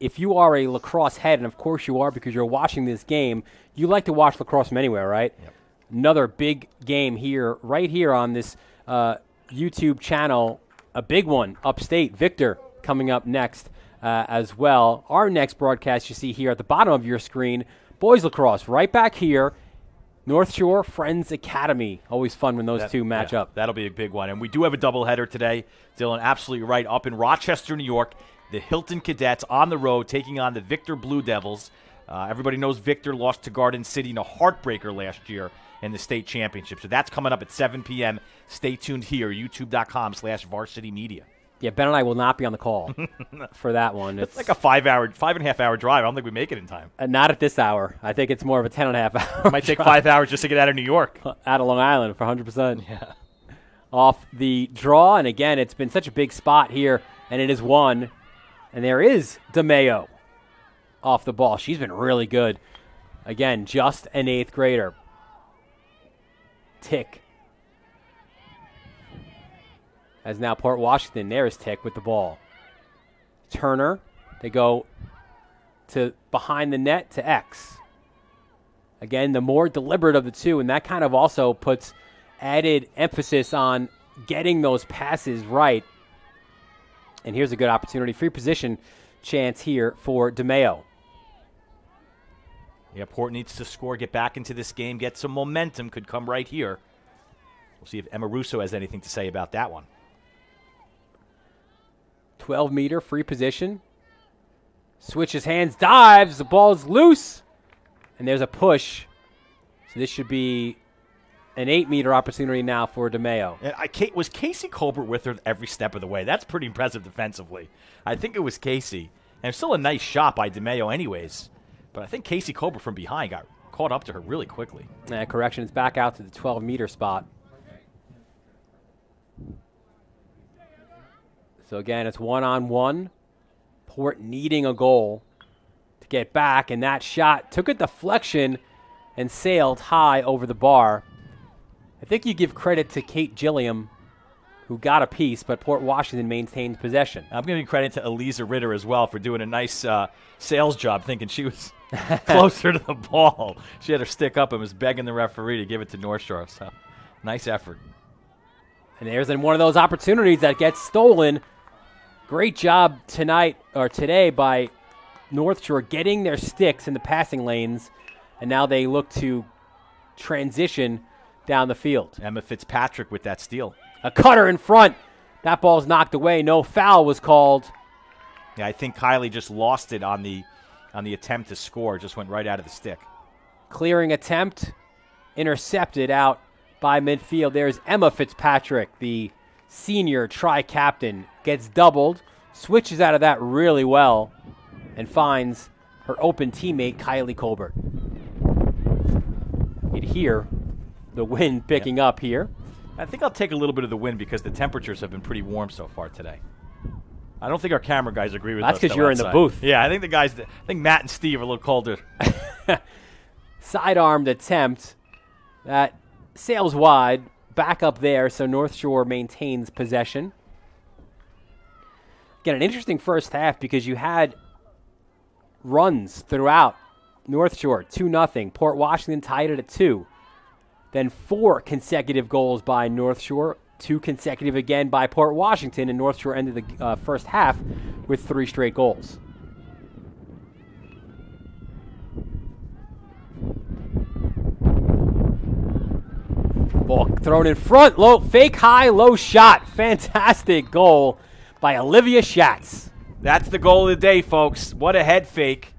if you are a lacrosse head, and of course you are because you're watching this game, you like to watch lacrosse from anywhere, right? Yep. Another big game here, right here on this YouTube channel, a big one upstate. Victor coming up next as well. Our next broadcast you see here at the bottom of your screen, boys lacrosse, right back here, North Shore Friends Academy. Always fun when those two match up. That'll be a big one. And we do have a doubleheader today. Dylan, absolutely right. Up in Rochester, New York, the Hilton Cadets on the road taking on the Victor Blue Devils. Everybody knows Victor lost to Garden City in a heartbreaker last year in the state championship. So that's coming up at 7 p.m. Stay tuned here, youtube.com/varsity media. Yeah, Ben and I will not be on the call for that one. It's like a 5.5-hour drive. I don't think we make it in time. Not at this hour. I think it's more of a 10.5-hour It might take 5 hours just to get out of New York. Out of Long Island for 100%. Yeah. Off the draw, and again, it's been such a big spot here, and it is won. And there is DeMeo off the ball. She's been really good. Again, just an 8th grader. Tick. As now Port Washington, there's Tick with the ball. Turner, they go to behind the net to X. Again, the more deliberate of the two, and that kind of also puts added emphasis on getting those passes right. And here's a good opportunity. Free position chance here for DeMeo. Yeah, Port needs to score, get back into this game, get some momentum, could come right here. We'll see if Emma Russo has anything to say about that one. 12-meter free position. Switches hands, dives. The ball's loose. And there's a push. So this should be an 8-meter opportunity now for DeMeo. Was Casey Colbert with her every step of the way? That's pretty impressive defensively. I think it was Casey. And still a nice shot by DeMeo anyways. But I think Casey Colbert from behind got caught up to her really quickly. Correction, it's back out to the 12-meter spot. So again, it's 1-on-1. Port needing a goal to get back, and that shot took a deflection and sailed high over the bar. I think you give credit to Kate Gilliam, who got a piece, but Port Washington maintains possession. I'm going to give credit to Eliza Ritter as well for doing a nice sales job, thinking she was closer to the ball. She had her stick up and was begging the referee to give it to North Shore. So, nice effort. And there's one of those opportunities that gets stolen. Great job today by North Shore getting their sticks in the passing lanes, and now they look to transition down the field. Emma Fitzpatrick with that steal. A cutter in front. That ball's knocked away. No foul was called. Yeah, I think Kylie just lost it on the attempt to score. Just went right out of the stick. Clearing attempt. Intercepted out by midfield. There's Emma Fitzpatrick, the senior tri-captain. Gets doubled. Switches out of that really well. And finds her open teammate, Kylie Colbert. You'd hear the wind picking up here. I think I'll take a little bit of the wind because the temperatures have been pretty warm so far today. I don't think our camera guys agree with us. That's because you're outside. in the booth. Yeah, I think Matt and Steve are a little colder. Sidearmed attempt. That sails wide. Back up there, so North Shore maintains possession. Again, an interesting first half because you had runs throughout North Shore. 2-0. Port Washington tied it at 2. then 4 consecutive goals by North Shore, 2 consecutive again by Port Washington, and North Shore ended the first half with 3 straight goals. Ball thrown in front, low, fake high, low shot. Fantastic goal by Olivia Schatz. That's the goal of the day, folks. What a head fake.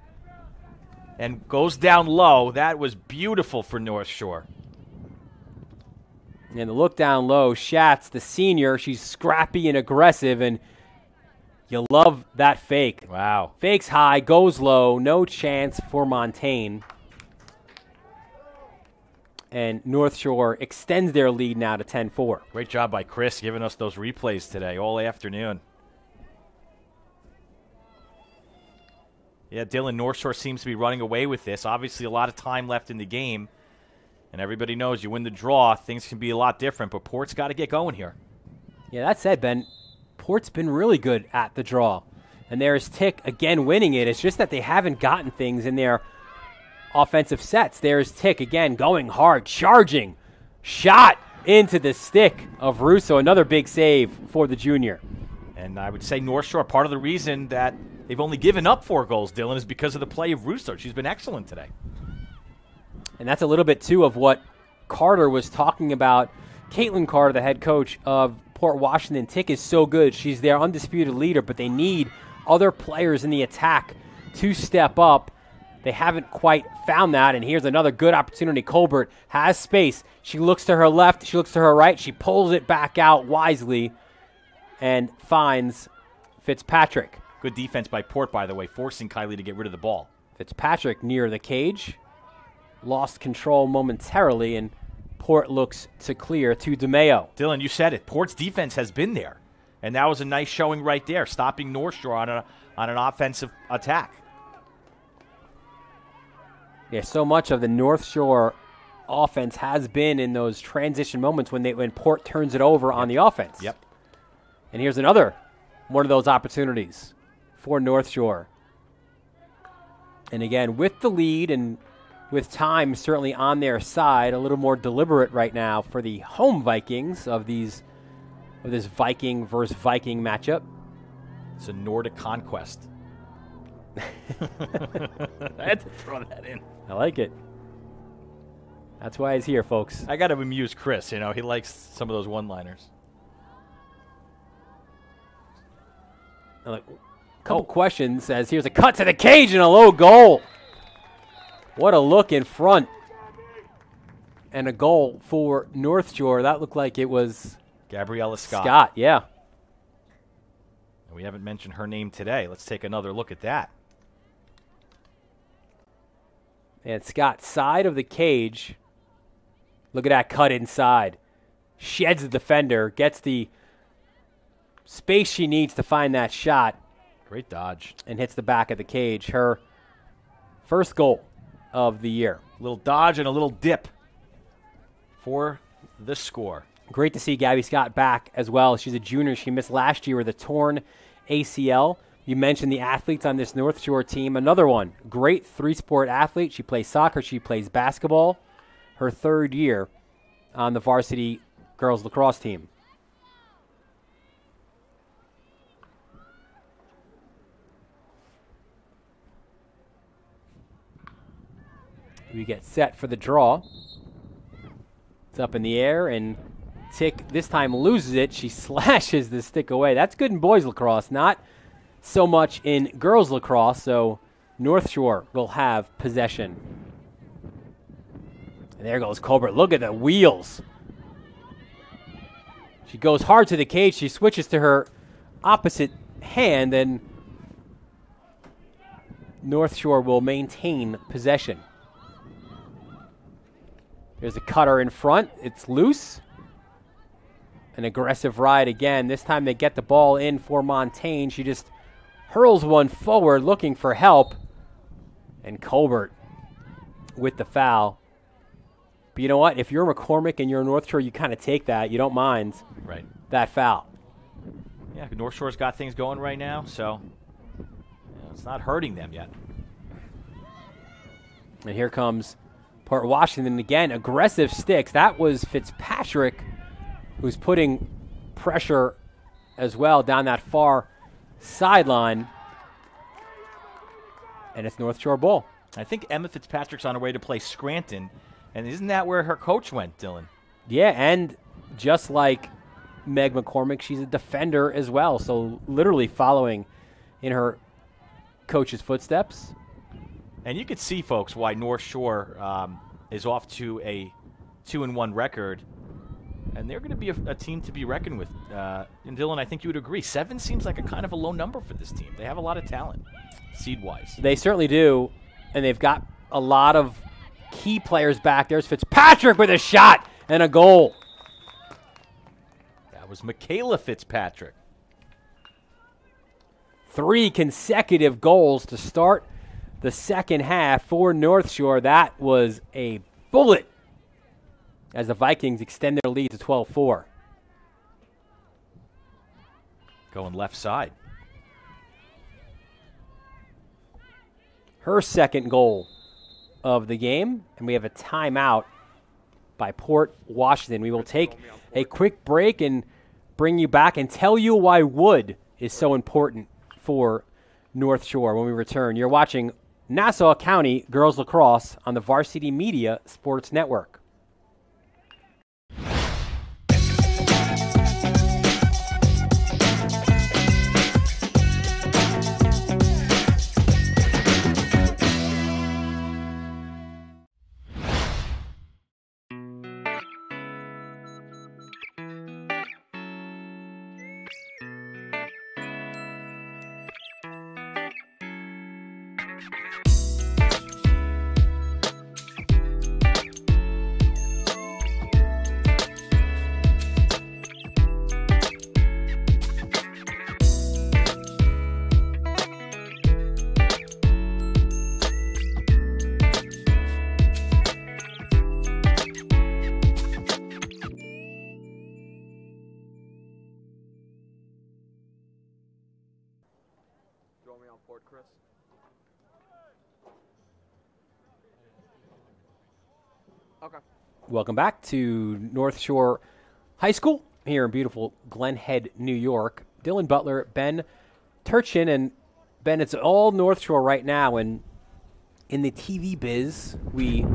And goes down low. That was beautiful for North Shore. And the look down low, Schatz, the senior, she's scrappy and aggressive, and you love that fake. Wow. Fakes high, goes low, no chance for Montaigne. And North Shore extends their lead now to 10-4. Great job by Chris giving us those replays today all afternoon. Yeah, Dylan, North Shore seems to be running away with this. Obviously, a lot of time left in the game. And everybody knows you win the draw, things can be a lot different. But Port's got to get going here. Yeah, that said, Ben, Port's been really good at the draw. And there's Tick again winning it. It's just that they haven't gotten things in their offensive sets. There's Tick again going hard, charging, shot into the stick of Russo. Another big save for the junior. And I would say North Shore, part of the reason that they've only given up 4 goals, Dylan, is because of the play of Russo. She's been excellent today. And that's a little bit, too, of what Carter was talking about. Caitlin Carter, the head coach of Port Washington. Tick is so good. She's their undisputed leader, but they need other players in the attack to step up. They haven't quite found that, and here's another good opportunity. Colbert has space. She looks to her left. She looks to her right. She pulls it back out wisely and finds Fitzpatrick. Good defense by Port, by the way, forcing Kylie to get rid of the ball. Fitzpatrick near the cage. Lost control momentarily, and Port looks to clear to DeMeo. Dylan, you said it. Port's defense has been there, and that was a nice showing right there, stopping North Shore on an offensive attack. Yeah, so much of the North Shore offense has been in those transition moments when Port turns it over on the offense. Yep. And here's another one of those opportunities for North Shore. And again, with the lead and with time certainly on their side, a little more deliberate right now for the home Vikings of this Viking versus Viking matchup. It's a Nordic conquest. I had to throw that in. I like it. That's why he's here, folks. I got to amuse Chris. You know, he likes some of those one-liners. A couple questions as here's a cut to the cage and a low goal. What a look in front. And a goal for North Shore. That looked like it was Gabriella Scott. Scott, yeah. We haven't mentioned her name today. Let's take another look at that. And Scott, side of the cage. Look at that cut inside. Sheds the defender, gets the space she needs to find that shot. Great dodge. And hits the back of the cage. Her first goal of the year. A little dodge and a little dip for the score. Great to see Gabby Scott back as well. She's a junior. She missed last year with a torn ACL. You mentioned the athletes on this North Shore team. Another one, great 3-sport athlete. She plays soccer. She plays basketball. Her 3rd year on the varsity girls lacrosse team. We get set for the draw. It's up in the air, and Tick this time loses it. She slashes the stick away. That's good in boys lacrosse, not so much in girls lacrosse, so North Shore will have possession. And there goes Colbert. Look at the wheels. She goes hard to the cage. She switches to her opposite hand, and North Shore will maintain possession. There's a cutter in front. It's loose. An aggressive ride again. This time they get the ball in for Montaigne. She just hurls one forward looking for help. And Colbert with the foul. But you know what? If you're McCormick and you're North Shore, you kind of take that. You don't mind that foul. Yeah, North Shore's got things going right now, so it's not hurting them yet. And here comes Port Washington again, aggressive sticks. That was Fitzpatrick who's putting pressure as well down that far sideline. And it's North Shore ball. I think Emma Fitzpatrick's on her way to play Scranton. And isn't that where her coach went, Dylan? Yeah, and just like Meg McCormick, she's a defender as well. So literally following in her coach's footsteps. And you could see, folks, why North Shore is off to a 2-1 record. And they're going to be a team to be reckoned with. And Dylan, I think you would agree. 7 seems like a kind of a low number for this team. They have a lot of talent, seed-wise. They certainly do. And they've got a lot of key players back. There's Fitzpatrick with a shot and a goal. That was Michaela Fitzpatrick. 3 consecutive goals to start the second half for North Shore. That was a bullet as the Vikings extend their lead to 12-4. Going left side. Her second goal of the game, and we have a timeout by Port Washington. We will take a quick break and bring you back and tell you why wood is so important for North Shore when we return. You're watching Nassau County Girls Lacrosse on the Varsity Media Sports Network. Chris. Okay. Welcome back to North Shore High School here in beautiful Glen Head, New York. Dylan Butler, Ben Turchin, and Ben, it's all North Shore right now, and in the TV biz, we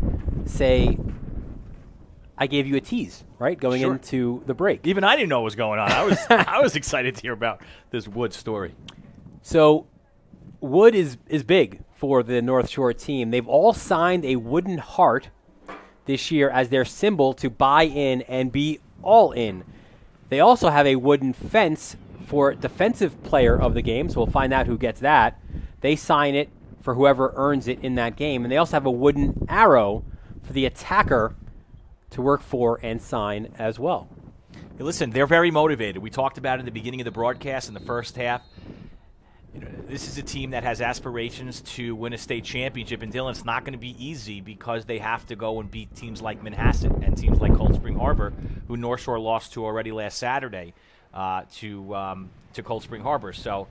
say I gave you a tease, right, going into the break. Even I didn't know what was going on. I was excited to hear about this Wood story. So Wood is big for the North Shore team. They've all signed a wooden heart this year as their symbol to buy in and be all in. They also have a wooden fence for defensive player of the game, so we'll find out who gets that. They sign it for whoever earns it in that game. And they also have a wooden arrow for the attacker to work for and sign as well. Hey, listen, they're very motivated. We talked about it in the beginning of the broadcast in the first half. This is a team that has aspirations to win a state championship, and Dylan, it's not going to be easy because they have to go and beat teams like Manhasset and teams like Cold Spring Harbor, who North Shore lost to already last Saturday to Cold Spring Harbor. So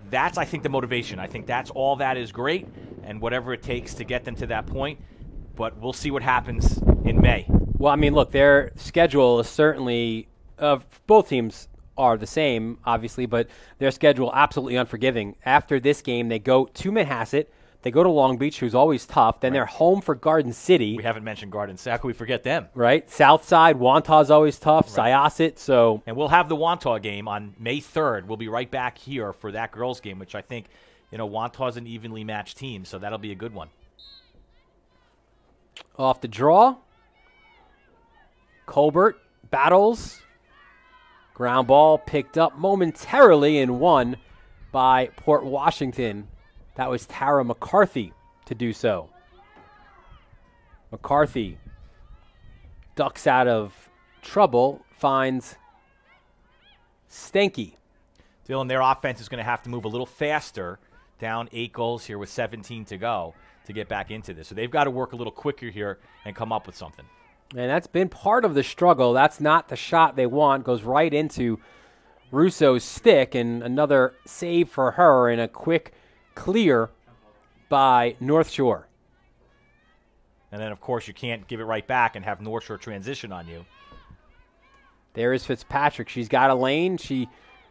that's, I think, the motivation. I think that's all that is great, and whatever it takes to get them to that point. But we'll see what happens in May. Well, I mean, look, their schedule is certainly both teams are the same, obviously, but their schedule absolutely unforgiving. After this game, they go to Manhasset, they go to Long Beach, who's always tough, then they're home for Garden City. We haven't mentioned Garden City. How can we forget them? Right. Southside, Wantaugh's always tough, Syosset, so. And we'll have the Wantaw game on May 3rd. We'll be right back here for that girls game, which I think, Wantaugh's an evenly matched team, so that'll be a good one. Off the draw, Colbert battles. Ground ball picked up momentarily and won by Port Washington. That was Tara McCarthy to do so. McCarthy ducks out of trouble, finds Stenke. Dylan, their offense is going to have to move a little faster, down 8 goals here with 17 to go to get back into this. So they've got to work a little quicker here and come up with something. And that's been part of the struggle. That's not the shot they want. Goes right into Russo's stick, and another save for her and a quick clear by North Shore. And then, of course, you can't give it right back and have North Shore transition on you. There is Fitzpatrick. She's got a lane. She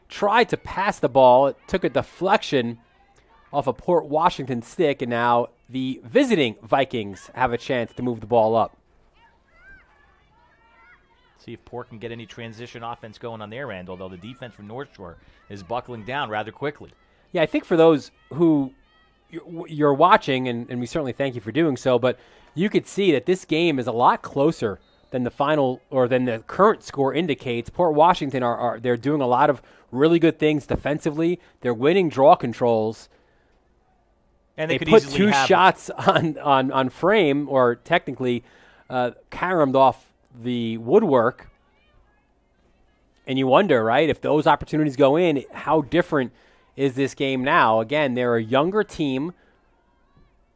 tried to pass the ball. It took a deflection off a Port Washington stick, and now the visiting Vikings have a chance to move the ball up. See if Port can get any transition offense going on their end, although the defense from North Shore is buckling down rather quickly. Yeah, I think for those who you're watching, and we certainly thank you for doing so, but you could see that this game is a lot closer than the final or than the current score indicates. Port Washington they're doing a lot of really good things defensively. They're winning draw controls. And they put two shots on frame, or technically caromed off the woodwork. And you wonder, right, if those opportunities go in, how different is this game now? Again, they're a younger team.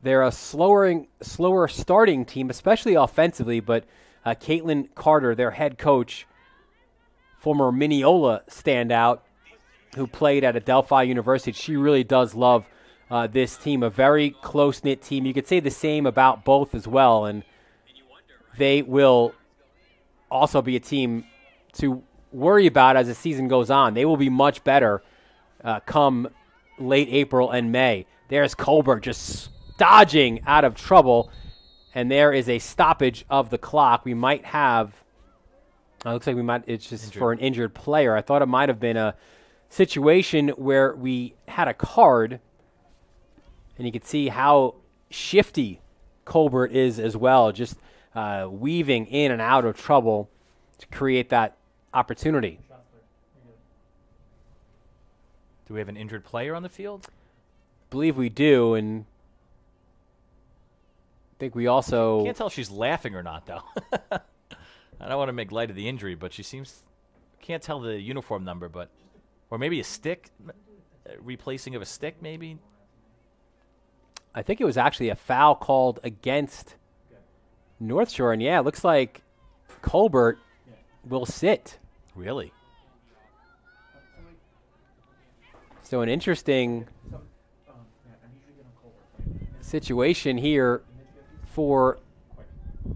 They're a slower starting team, especially offensively, but Caitlin Carter, their head coach, former Mineola standout, who played at Adelphi University, she really does love this team, a very close-knit team. You could say the same about both as well, and they will also be a team to worry about as the season goes on. They will be much better come late April and May. There's Colbert just dodging out of trouble, and there is a stoppage of the clock. We might have, looks like it's just injured. For an injured player. I thought it might have been a situation where we had a card, and you can see how shifty Colbert is as well, just weaving in and out of trouble to create that opportunity. Do we have an injured player on the field? I believe we do, and I think we also... Can't tell if she's laughing or not, though. I don't want to make light of the injury, but she seems... Can't tell the uniform number, but... Or maybe a stick? Replacing of a stick, maybe? I think it was actually a foul called against North Shore, and yeah, it looks like Colbert will sit. Really? So an interesting situation here for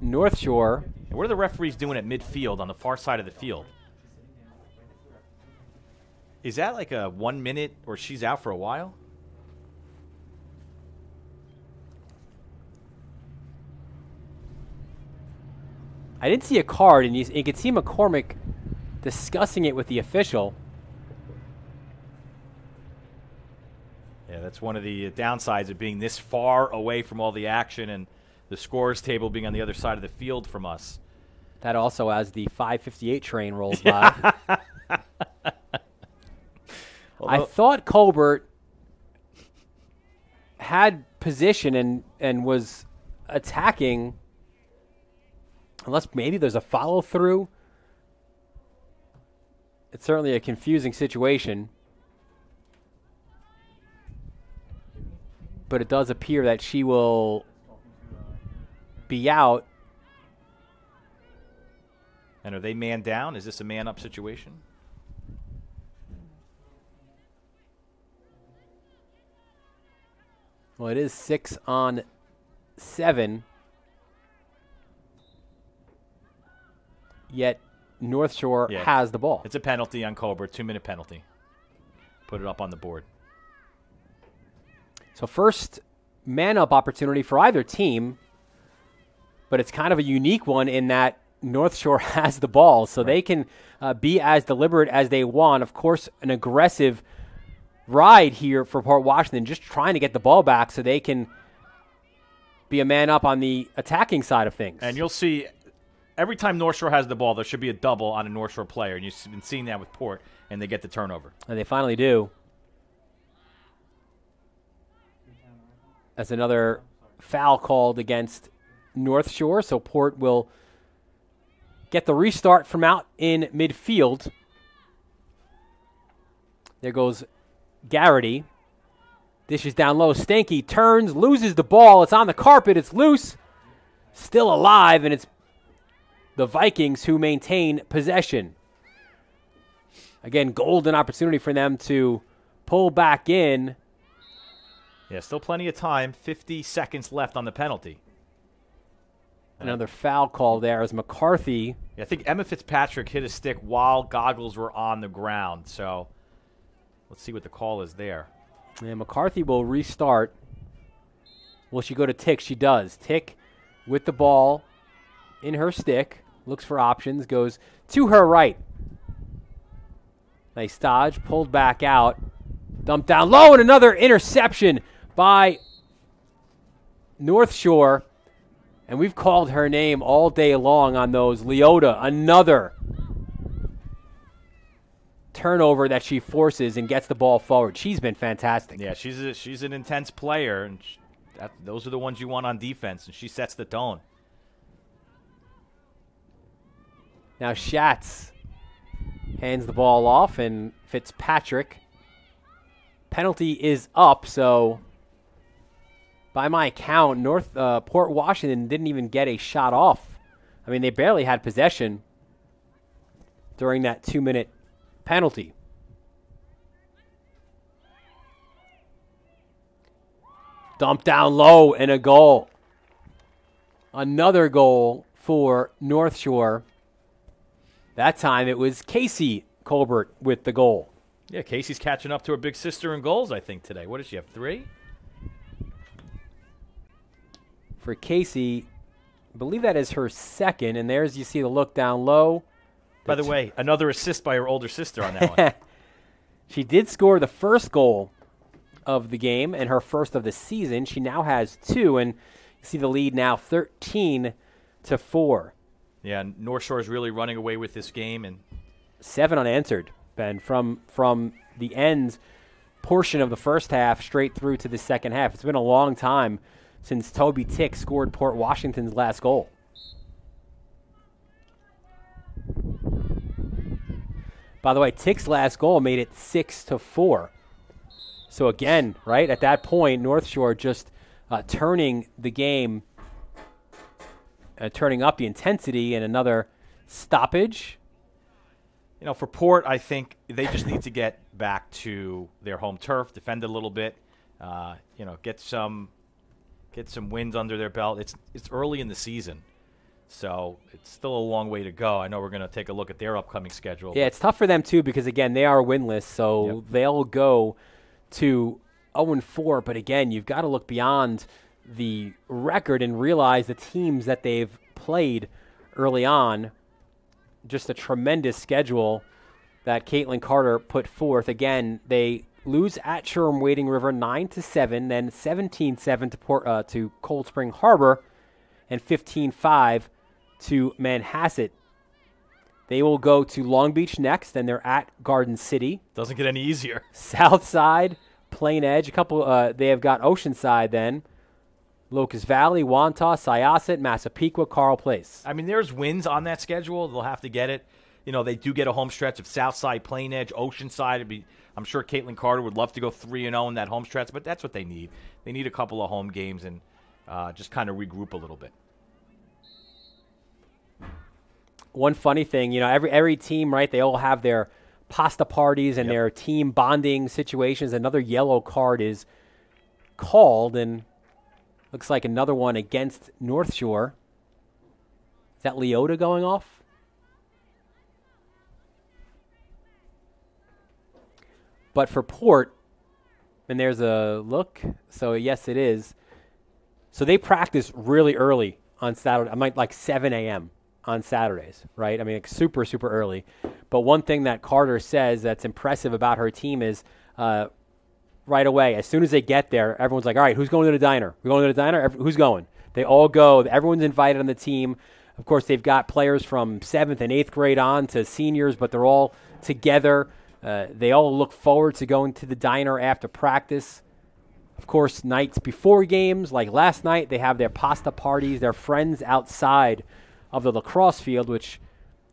North Shore. And what are the referees doing at midfield on the far side of the field? Is that like a 1 minute or she's out for a while? I didn't see a card, and you could see McCormick discussing it with the official. Yeah, that's one of the downsides of being this far away from all the action and the scores table being on the other side of the field from us. That also as the 5:58 train rolls by. I thought Colbert had position and was attacking, unless maybe there's a follow-through. It's certainly a confusing situation. But it does appear that she will be out. And are they man down? Is this a man-up situation? Well, it is 6-on-7. Yet North Shore has the ball. It's a penalty on Colbert, 2-minute penalty. Put it up on the board. So first man-up opportunity for either team, but it's kind of a unique one in that North Shore has the ball, so they can be as deliberate as they want. Of course, an aggressive ride here for Port Washington, just trying to get the ball back so they can be a man-up on the attacking side of things. And you'll see every time North Shore has the ball, there should be a double on a North Shore player, and you've been seeing that with Port, and they get the turnover. And they finally do. As another foul called against North Shore, so Port will get the restart from out in midfield. There goes Garrity. Dishes down low. Stanky turns, loses the ball. It's on the carpet. It's loose. Still alive, and it's the Vikings who maintain possession. Again, golden opportunity for them to pull back in. Yeah, still plenty of time. 50 seconds left on the penalty. Another foul call there as McCarthy. Yeah, I think Emma Fitzpatrick hit a stick while goggles were on the ground. So let's see what the call is there. And McCarthy will restart. Will she go to Tick? She does. Tick with the ball in her stick. Looks for options. Goes to her right. Nice dodge. Pulled back out. Dumped down low, and another interception by North Shore. And we've called her name all day long on those. Leota, another turnover that she forces and gets the ball forward. She's been fantastic. Yeah, she's an intense player, and those are the ones you want on defense, and she sets the tone. Now Schatz hands the ball off, and Fitzpatrick. Penalty is up, so by my count, Port Washington didn't even get a shot off. I mean, they barely had possession during that 2-minute penalty. Dumped down low and a goal. Another goal for North Shore. That time it was Casey Colbert with the goal. Yeah, Casey's catching up to her big sister in goals, I think, today. What does she have, 3? For Casey, I believe that is her second, and there's, you see the look down low. By the way, another assist by her older sister on that one. She did score the first goal of the game and her first of the season. She now has 2, and you see the lead now 13-4. Yeah, North Shore is really running away with this game. And 7 unanswered, Ben, from the end portion of the first half straight through to the second half. It's been a long time since Toby Tick scored Port Washington's last goal. By the way, Tick's last goal made it 6-4. So again, right at that point, North Shore just turning the game, turning up the intensity, and another stoppage. You know, for Port, I think they just need to get back to their home turf, defend a little bit, get some wins under their belt. It's early in the season, so it's still a long way to go. I know we're going to take a look at their upcoming schedule. Yeah, it's tough for them too because again they are winless, so they'll go to 0-4. But again, you've got to look beyond the record and realize the teams that they've played early on. Just a tremendous schedule that Caitlin Carter put forth. Again, they lose at Sherwin-Wading River 9-7, then 17-7 to Cold Spring Harbor, and 15-5 to Manhasset. They will go to Long Beach next, then they're at Garden City. Doesn't get any easier. Southside, Plain Edge, they have got Oceanside then. Locust Valley, Wantagh, Syosset, Massapequa, Carl Place. I mean, there's wins on that schedule. They'll have to get it. You know, they do get a home stretch of Southside, Plain Edge, Oceanside. I'm sure Caitlin Carter would love to go 3-0 in that home stretch, but that's what they need. They need a couple of home games and just kind of regroup a little bit. One funny thing, you know, every team, right, they all have their pasta parties and their team bonding situations. Another yellow card is called, and looks like another one against North Shore. Is that Leota going off? But for Port, and there's a look. So, yes, it is. So they practice really early on Saturday. I might like 7 a.m. on Saturdays, right? I mean, like super, super early. But one thing that Carter says that's impressive about her team is right away, as soon as they get there, everyone's like, all right, who's going to the diner? We're going to the diner? Who's going? They all go. Everyone's invited on the team. Of course, they've got players from 7th and 8th grade on to seniors, but they're all together. They all look forward to going to the diner after practice. Of course, nights before games, like last night, they have their pasta parties, their friends outside of the lacrosse field, which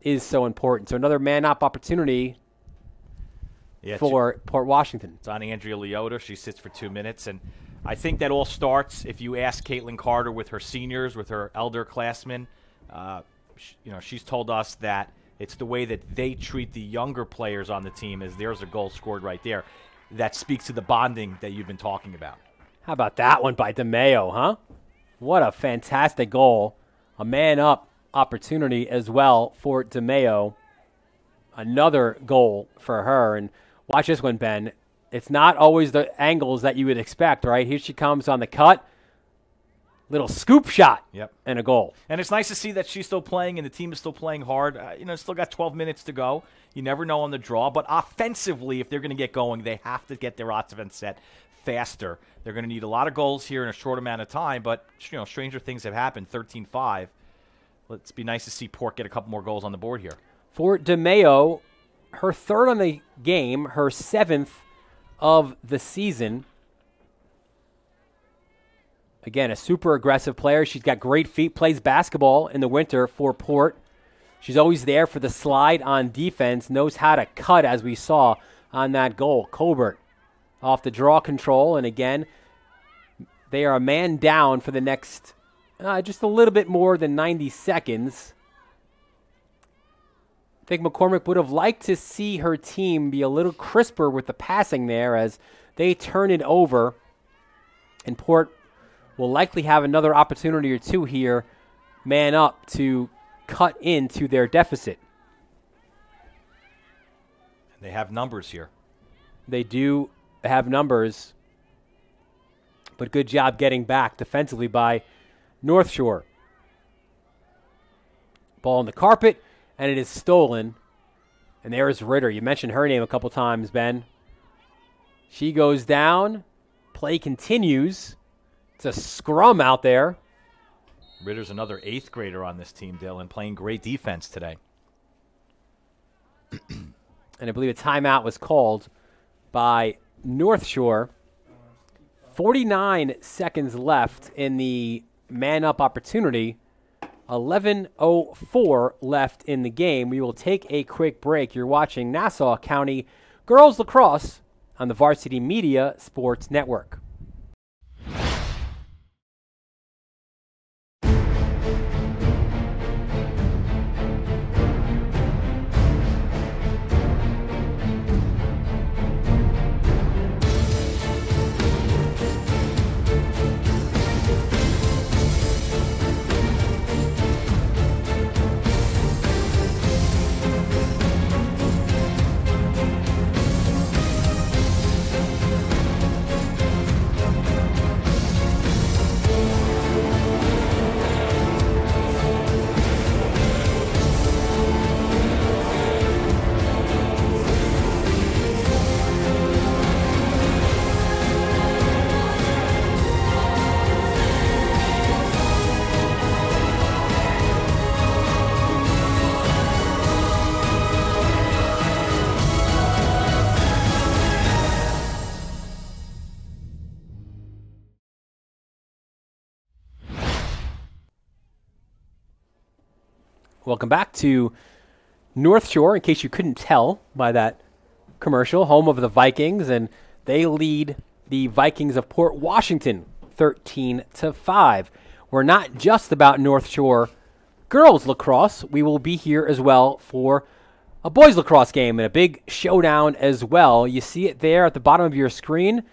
is so important. So another man-up opportunity for Port Washington. It's on Andrea Leota. She sits for 2 minutes. And I think that all starts if you ask Caitlin Carter with her seniors, with her elder classmen. She's told us that it's the way that they treat the younger players on the team as there's a goal scored right there. That speaks to the bonding that you've been talking about. How about that one by DeMayo, huh? What a fantastic goal A man-up opportunity as well for DeMeo. Another goal for her. And watch this one, Ben. It's not always the angles that you would expect, right? Here she comes on the cut. Little scoop shot. Yep. And a goal. And it's nice to see that she's still playing and the team is still playing hard. Still got 12 minutes to go. You never know on the draw. But offensively, if they're going to get going, they have to get their offense set faster. They're going to need a lot of goals here in a short amount of time. But, stranger things have happened. 13-5. Let's be nice to see Port get a couple more goals on the board here. For DeMeo, her third on the game, her 7th of the season. Again, a super aggressive player. She's got great feet, plays basketball in the winter for Port. She's always there for the slide on defense, knows how to cut, as we saw on that goal. Colbert off the draw control, and again, they are a man down for the next just a little bit more than 90 seconds. I think McCormick would have liked to see her team be a little crisper with the passing there as they turn it over, and Port will likely have another opportunity or two here, man up, to cut into their deficit. They have numbers here. They do have numbers, but good job getting back defensively by North Shore. Ball on the carpet, and it is stolen. And there is Ritter. You mentioned her name a couple times, Ben. She goes down. Play continues. It's a scrum out there. Ritter's another 8th grader on this team, Dylan, playing great defense today. And I believe a timeout was called by North Shore. 49 seconds left in the man-up opportunity. 11:04 left in the game. We will take a quick break. You're watching Nassau County Girls Lacrosse on the Varsity Media Sports Network. Welcome back to North Shore, in case you couldn't tell by that commercial, home of the Vikings, and they lead the Vikings of Port Washington 13-5. We're not just about North Shore girls lacrosse. We will be here as well for a boys lacrosse game and a big showdown as well. You see it there at the bottom of your screen.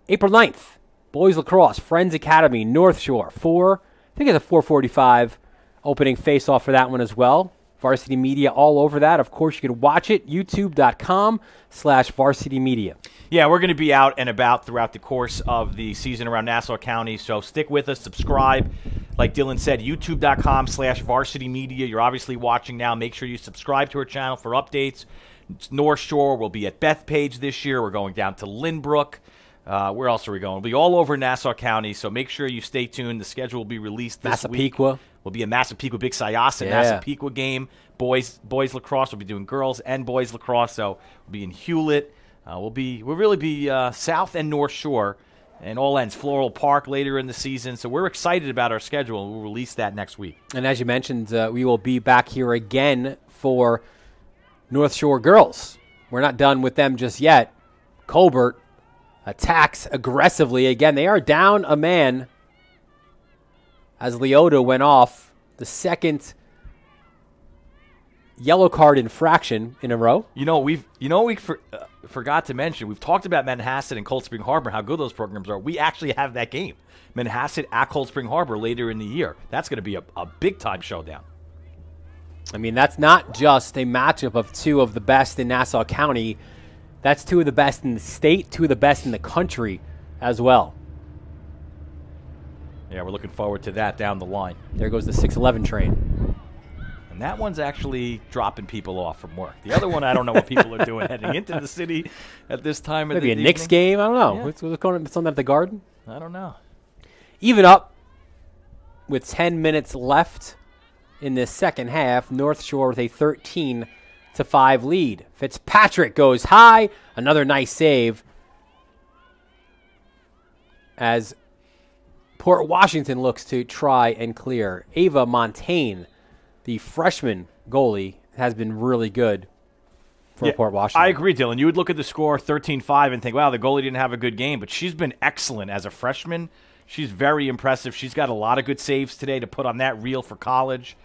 April 9th, boys lacrosse, Friends Academy, North Shore. I think it's a 4:45 opening face-off for that one as well. Varsity Media all over that. Of course, you can watch it, youtube.com/Varsity Media. Yeah, we're going to be out and about throughout the course of the season around Nassau County, so stick with us, subscribe. Like Dylan said, youtube.com/Varsity Media. You're obviously watching now. Make sure you subscribe to our channel for updates. It's North Shore. We'll be at Bethpage this year. We're going down to Lynbrook. Where else are we going? We'll be all over Nassau County, so make sure you stay tuned. The schedule will be released this week. We'll be in Massapequa, Big Syosset, Massapequa game. Boys lacrosse. We'll be doing girls and boys lacrosse. So we'll be in Hewlett. We'll really be South and North Shore, and all ends Floral Park later in the season. So we're excited about our schedule. We'll release that next week. And as you mentioned, we will be back here again for North Shore girls. We're not done with them just yet. Colbert attacks aggressively. Again, they are down a man as Leota went off. The second yellow card infraction in a row. We forgot to mention, we've talked about Manhasset and Cold Spring Harbor, how good those programs are. We actually have that game. Manhasset at Cold Spring Harbor later in the year. That's going to be a big-time showdown. I mean, that's not just a matchup of two of the best in Nassau County. That's two of the best in the state, two of the best in the country as well. Yeah, we're looking forward to that down the line. There goes the 611 train. And that one's actually dropping people off from work. The other one, I don't know what people are doing heading into the city at this time of the evening. Maybe a Knicks game? I don't know. Yeah. What's going on? Something at the Garden? I don't know. Even up with 10 minutes left in this second half, North Shore with a 13-5 lead. Fitzpatrick goes high. Another nice save as Port Washington looks to try and clear. Ava Montaigne, the freshman goalie, has been really good for Port Washington. I agree, Dylan. You would look at the score 13-5 and think, wow, the goalie didn't have a good game, but she's been excellent as a freshman. She's very impressive. She's got a lot of good saves today to put on that reel for college.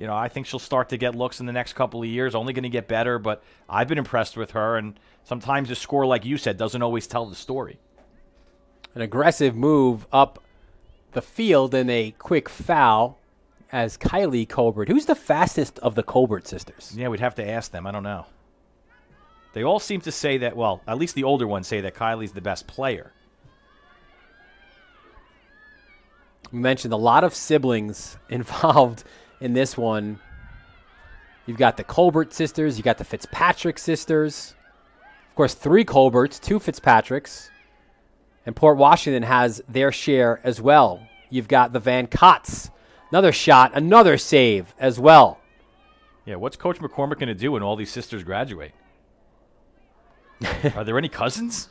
I think she'll start to get looks in the next couple of years, only going to get better, but I've been impressed with her, and sometimes a score, like you said, doesn't always tell the story. An aggressive move up the field and a quick foul as Kylie Colbert. Who's the fastest of the Colbert sisters? Yeah, we'd have to ask them. I don't know. They all seem to say that, well, at least the older ones say that Kylie's the best player. We mentioned a lot of siblings involved in this one. You've got the Colbert sisters. You got the Fitzpatrick sisters. Of course, 3 Colberts, 2 Fitzpatricks. And Port Washington has their share as well. You've got the Van Cotts. Another shot, another save as well. Yeah, what's Coach McCormick going to do when all these sisters graduate? Are there any cousins?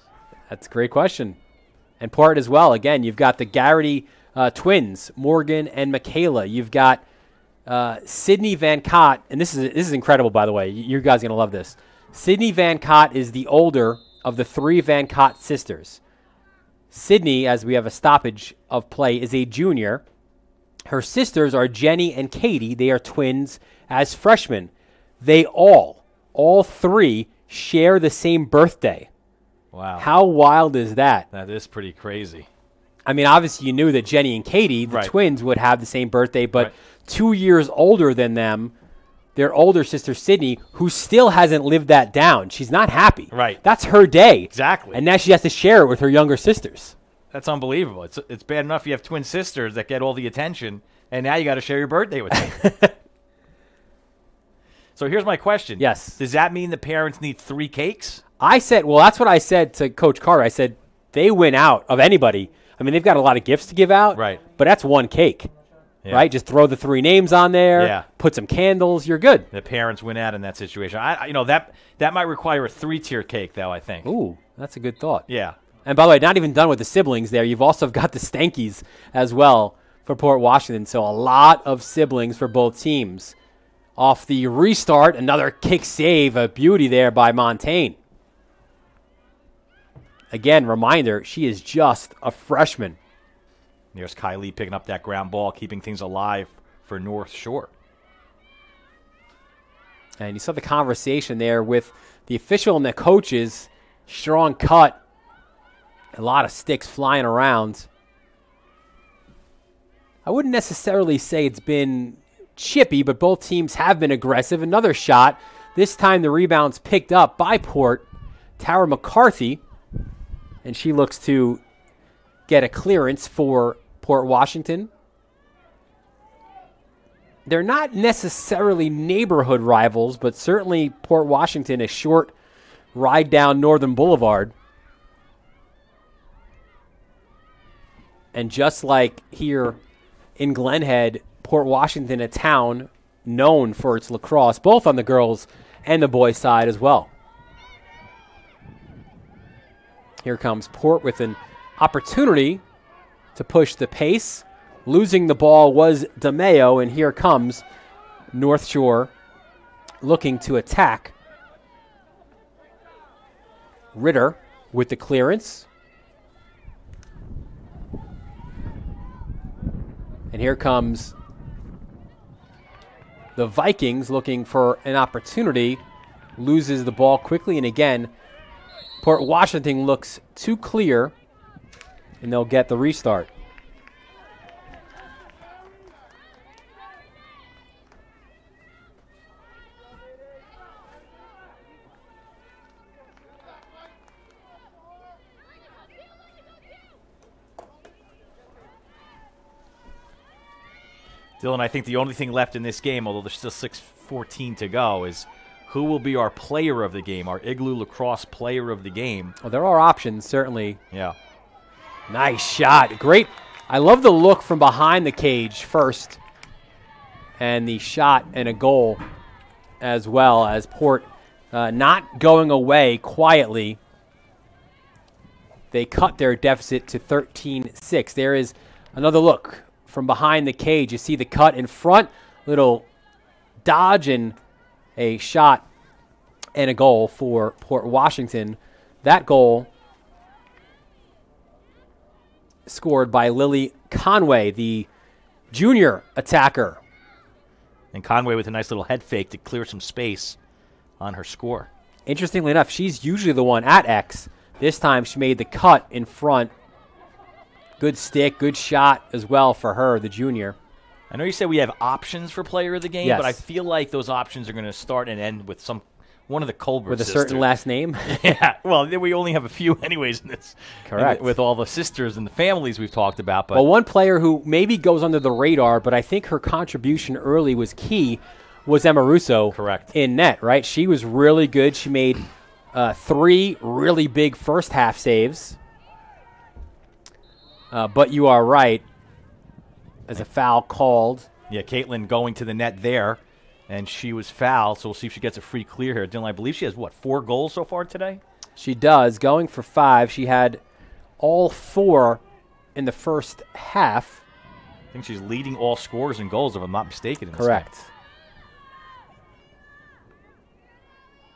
That's a great question. And Port as well. Again, you've got the Garrity twins, Morgan and Michaela. You've got Sydney Van Cott, and this is incredible, by the way. You guys are going to love this. Sydney Van Cott is the older of the 3 Van Cott sisters. Sydney, as we have a stoppage of play, is a junior. Her sisters are Jenny and Katie. They are twins as freshmen. They all 3, share the same birthday. Wow. How wild is that? That is pretty crazy. I mean, obviously you knew that Jenny and Katie, the twins, would have the same birthday, but 2 years older than them, their older sister Sydney, who still hasn't lived that down. She's not happy. Right. That's her day. Exactly. And now she has to share it with her younger sisters. That's unbelievable. It's bad enough you have twin sisters that get all the attention, and now you got to share your birthday with them. So here's my question. Yes. Does that mean the parents need 3 cakes? I said, well, that's what I said to Coach Carter. I said, they win out of anybody. I mean, they've got a lot of gifts to give out. Right. But that's 1 cake. Yeah. Right? Just throw the 3 names on there. Yeah. Put some candles. You're good. The parents win out in that situation. That might require a 3-tier cake, though, I think. Ooh, that's a good thought. Yeah. And by the way, not even done with the siblings there. You've also got the Stankies as well for Port Washington. So a lot of siblings for both teams. Off the restart, another kick save, a beauty there by Montaigne. Again, reminder, she is just a freshman. There's Kylie picking up that ground ball, keeping things alive for North Shore. And you saw the conversation there with the official and the coaches. Strong cut. A lot of sticks flying around. I wouldn't necessarily say it's been chippy, but both teams have been aggressive. Another shot. This time the rebound's picked up by Port. Tara McCarthy. And she looks to get a clearance for Port Washington. They're not necessarily neighborhood rivals, but certainly Port Washington, a short ride down Northern Boulevard. And just like here in Glen Head, Port Washington, a town known for its lacrosse, both on the girls and the boys' side as well. Here comes Port with an opportunity to push the pace. Losing the ball was DeMeo, and here comes North Shore looking to attack. Ritter with the clearance. And here comes the Vikings, looking for an opportunity, loses the ball quickly. And again, Port Washington looks too clear, and they'll get the restart. Dylan, I think the only thing left in this game, although there's still 6:14 to go, is who will be our player of the game, our Igloo Lacrosse player of the game. Well, there are options, certainly. Yeah. Nice shot. Great. I love the look from behind the cage first, and the shot and a goal as well, as Port not going away quietly. They cut their deficit to 13-6. There is another look from behind the cage. You see the cut in front, little dodge, and a shot and a goal for Port Washington. That goal scored by Lily Conway, the junior attacker. And Conway with a nice little head fake to clear some space on her score. Interestingly enough, she's usually the one at X. This time she made the cut in front. Good stick, good shot as well for her, the junior. I know you said we have options for player of the game, yes, but I feel like those options are going to start and end with one of the Colbert with a sisters. certain last name. Yeah, well, we only have a few anyways in this. Correct. With all the sisters and the families we've talked about. But well, one player who maybe goes under the radar, but I think her contribution early was key, was Emma Russo. Correct. In net, right? She was really good. She made 3 really big first half saves. But you are right. As a foul called. Yeah, Caitlin going to the net there, and she was fouled, so we'll see if she gets a free clear here. Dylan, I believe she has, 4 goals so far today? She does, going for 5. She had all 4 in the first half. I think she's leading all scorers and goals, if I'm not mistaken. In Correct. This game.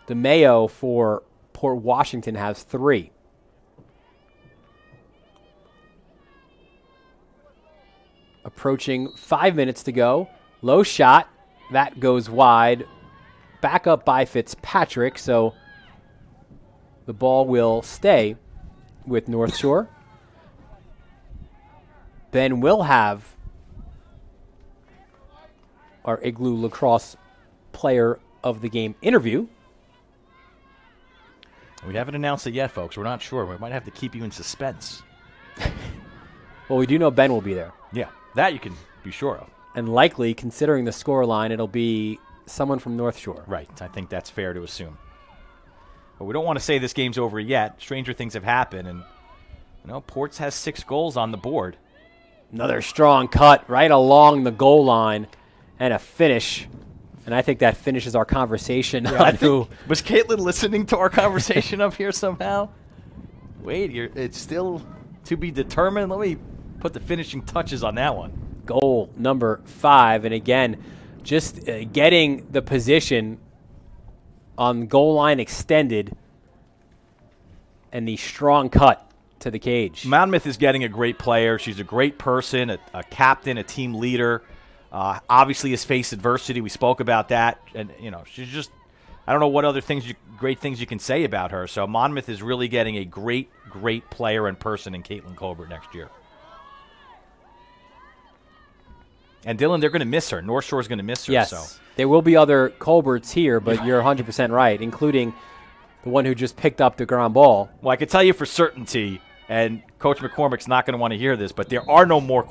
The Mayo for Port Washington has 3. Approaching 5 minutes to go. Low shot. That goes wide. Back up by Fitzpatrick, so the ball will stay with North Shore. Ben will have our Igloo Lacrosse player of the game interview. We haven't announced it yet, folks. We're not sure. We might have to keep you in suspense. Well, we do know Ben will be there. Yeah, that you can be sure of. And likely, considering the scoreline, it'll be someone from North Shore. Right. I think that's fair to assume. But we don't want to say this game's over yet. Stranger things have happened, and Ports has 6 goals on the board. Another strong cut right along the goal line and a finish. And I think that finishes our conversation. Yeah, was Caitlin listening to our conversation up here somehow? Wait, it's still to be determined. Let me put the finishing touches on that one. Goal number 5. And again, just getting the position on goal line extended and the strong cut to the cage. Monmouth is getting a great player. She's a great person, a captain, a team leader. Obviously has faced adversity. We spoke about that. And, she's just, I don't know what other great things you can say about her. So Monmouth is really getting a great, great player and person in Caitlin Colbert next year. And Dylan, they're going to miss her. North Shore's going to miss her. Yes, so. There will be other Colberts here, but you're 100% right, including the one who just picked up the ground ball. Well, I can tell you for certainty, and Coach McCormick's not going to want to hear this, but there are no more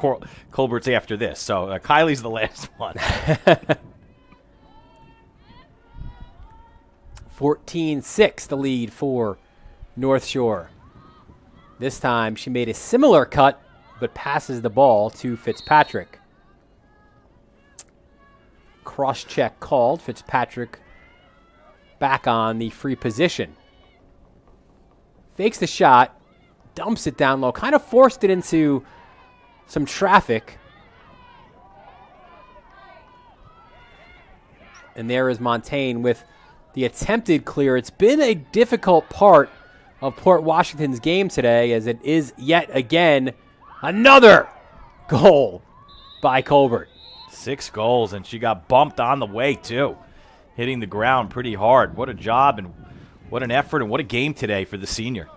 Colberts after this. So Kylie's the last one. 14-6, the lead for North Shore. This time she made a similar cut, but passes the ball to Fitzpatrick. Cross-check called. Fitzpatrick back on the free position. Fakes the shot, dumps it down low, kind of forced it into some traffic. And there is Montaigne with the attempted clear. It's been a difficult part of Port Washington's game today, as it is yet again another goal by Colbert. 6 goals, and she got bumped on the way, too. Hitting the ground pretty hard. What a job and what an effort and what a game today for the senior.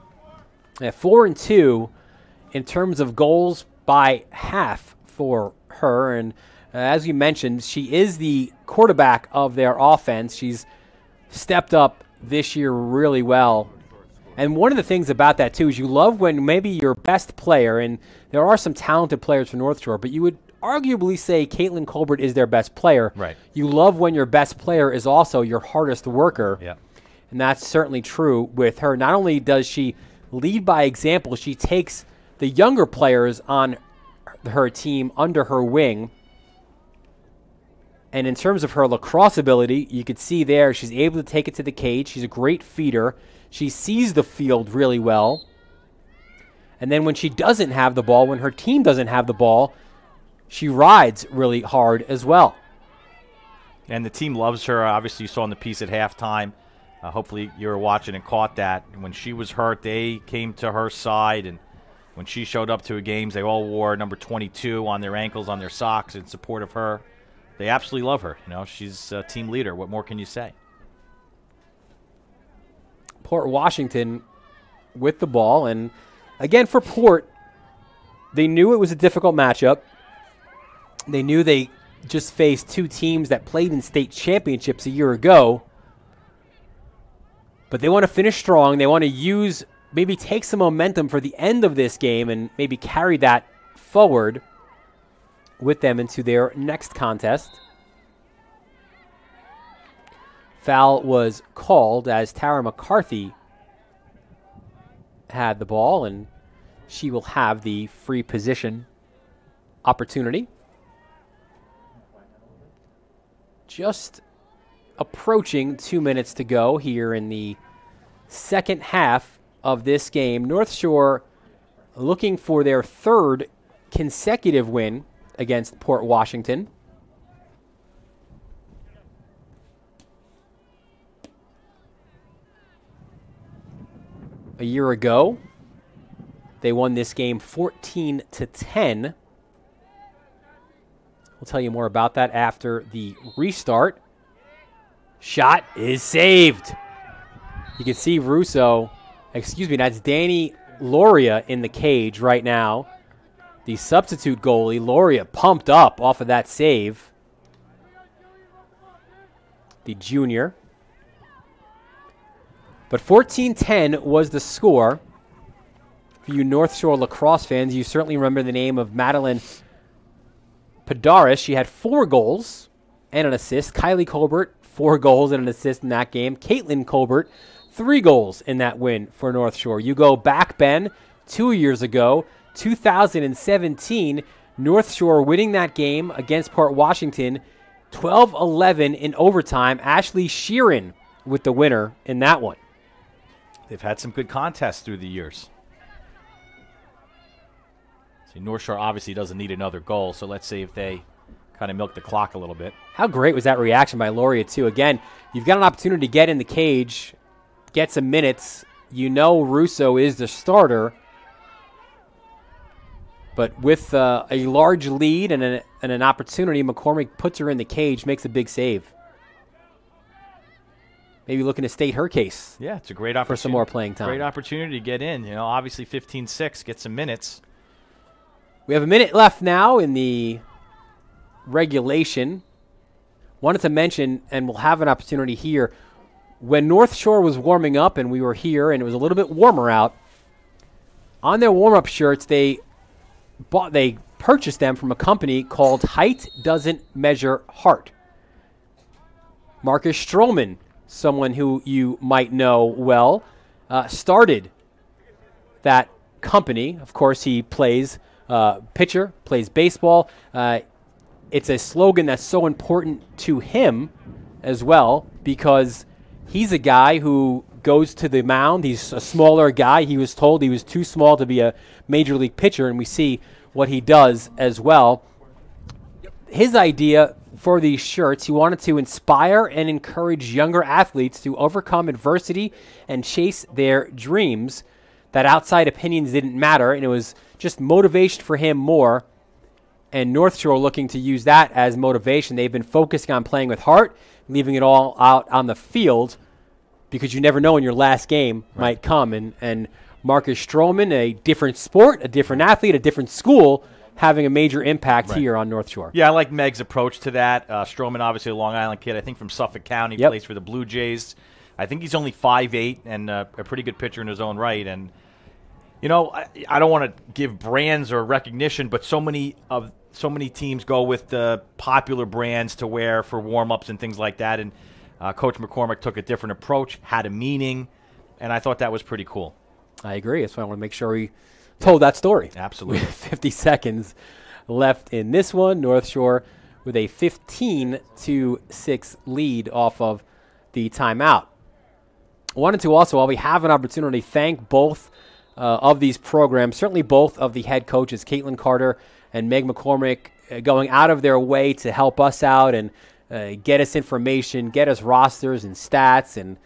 Yeah, 4-2 in terms of goals by half for her. And as you mentioned, she is the quarterback of their offense. She's stepped up this year really well. And one of the things about that, too, is you love when maybe your best player, and there are some talented players for North Shore, but you would arguably say Caitlin Colbert is their best player. Right. You love when your best player is also your hardest worker. Yeah. And that's certainly true with her. Not only does she lead by example, she takes the younger players on her team under her wing. And in terms of her lacrosse ability, you could see there she's able to take it to the cage. She's a great feeder. She sees the field really well. And then when she doesn't have the ball, when her team doesn't have the ball, she rides really hard as well. And the team loves her. Obviously, you saw in the piece at halftime. Hopefully you were watching and caught that. When she was hurt, they came to her side. And when she showed up to games, they all wore number 22 on their ankles, on their socks in support of her. They absolutely love her. You know, she's a team leader. What more can you say? Port Washington with the ball. And again, for Port, they knew it was a difficult matchup. They knew they just faced two teams that played in state championships a year ago. But they want to finish strong. They want to maybe take some momentum for the end of this game and maybe carry that forward with them into their next contest. Foul was called as Tara McCarthy had the ball, and she will have the free position opportunity. Just approaching 2 minutes to go here in the second half of this game. North Shore looking for their third consecutive win against Port Washington. A year ago, they won this game 14-10. We'll tell you more about that after the restart. Shot is saved. You can see that's Danny Loria in the cage right now. The substitute goalie, Loria, pumped up off of that save. The junior. But 14-10 was the score. For you North Shore lacrosse fans, you certainly remember the name of Madeline Padaris. She had 4 goals and an assist. Kylie Colbert, 4 goals and an assist in that game. Caitlin Colbert, 3 goals in that win for North Shore. You go back, Ben, 2 years ago, 2017, North Shore winning that game against Port Washington, 12-11 in overtime. Ashley Sheeran with the winner in that one. They've had some good contests through the years. See, North Shore obviously doesn't need another goal, so let's see if they kind of milk the clock a little bit. How great was that reaction by Loria, too? Again, you've got an opportunity to get in the cage, get some minutes. You know Russo is the starter. But with a large lead and an opportunity, McCormick puts her in the cage, makes a big save. Maybe looking to state her case. Yeah, it's a great opportunity. For some more playing time. Great opportunity to get in. You know, obviously 15-6, get some minutes. We have a minute left now in the regulation. Wanted to mention, and we'll have an opportunity here, when North Shore was warming up and we were here and it was a little bit warmer out, on their warm-up shirts, they purchased them from a company called Height Doesn't Measure Heart. Marcus Stroman, someone who you might know well, started that company. Of course, he plays pitcher, plays baseball. It's a slogan that's so important to him as well because he's a guy who goes to the mound. He's a smaller guy. He was told he was too small to be a major league pitcher, and we see what he does as well. His idea for these shirts, he wanted to inspire and encourage younger athletes to overcome adversity and chase their dreams, that outside opinions didn't matter, and it was just motivation for him more. and North Shore looking to use that as motivation. They've been focusing on playing with heart, leaving it all out on the field, because you never know when your last game might come. And Marcus Stroman, a different sport, a different athlete, a different school, having a major impact here on North Shore. Yeah, I like Meg's approach to that. Stroman, obviously a Long Island kid, I think from Suffolk County, plays for the Blue Jays. I think he's only 5'8", and a pretty good pitcher in his own right. And, you know, I don't want to give brands or recognition, but so many teams go with the popular brands to wear for warm-ups and things like that. And Coach McCormick took a different approach, had a meaning, and I thought that was pretty cool. I agree. That's why I want to make sure we told that story. Absolutely. With 50 seconds left in this one. North Shore with a 15-6 lead off of the timeout. Wanted to also, while we have an opportunity, thank both of these programs, certainly both of the head coaches, Caitlin Carter and Meg McCormick, going out of their way to help us out and get us information, get us rosters and stats, and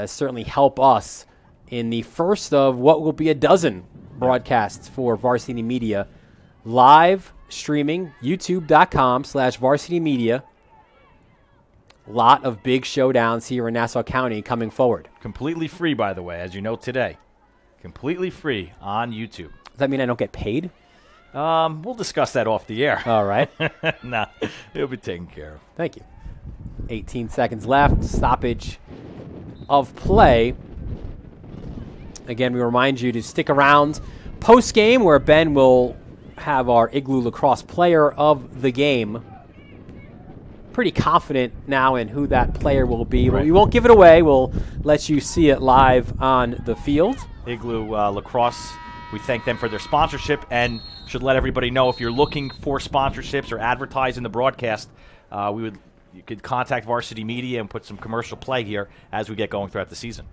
certainly help us in the first of what will be a dozen broadcasts for Varsity Media. Live streaming, youtube.com/Varsity Media. Lot of big showdowns here in Nassau County coming forward. Completely free, by the way, as you know today. Completely free on YouTube. Does that mean I don't get paid? We'll discuss that off the air. All right. Nah, it'll be taken care of. Thank you. 18 seconds left. Stoppage of play. Again, we remind you to stick around post-game, where Ben will have our Igloo Lacrosse player of the game. Pretty confident now in who that player will be. But we won't give it away. We'll let you see it live on the field. Igloo Lacrosse, we thank them for their sponsorship, and should let everybody know if you're looking for sponsorships or advertise in the broadcast, you could contact Varsity Media and put some commercial play here as we get going throughout the season.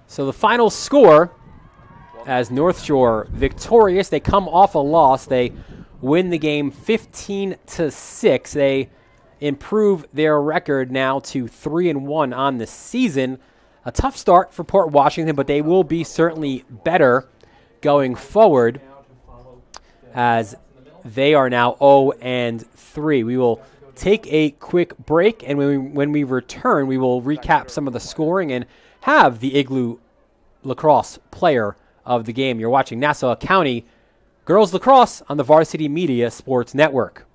So the final score, as North Shore victorious, they come off a loss. They win the game 15-6. They improve their record now to 3-1 on the season. A tough start for Port Washington, but they will be certainly better going forward, as they are now 0-3. We will take a quick break, and when we return, we will recap some of the scoring and have the Igloo Lacrosse player of the game. You're watching Nassau County Girls Lacrosse on the Varsity Media Sports Network.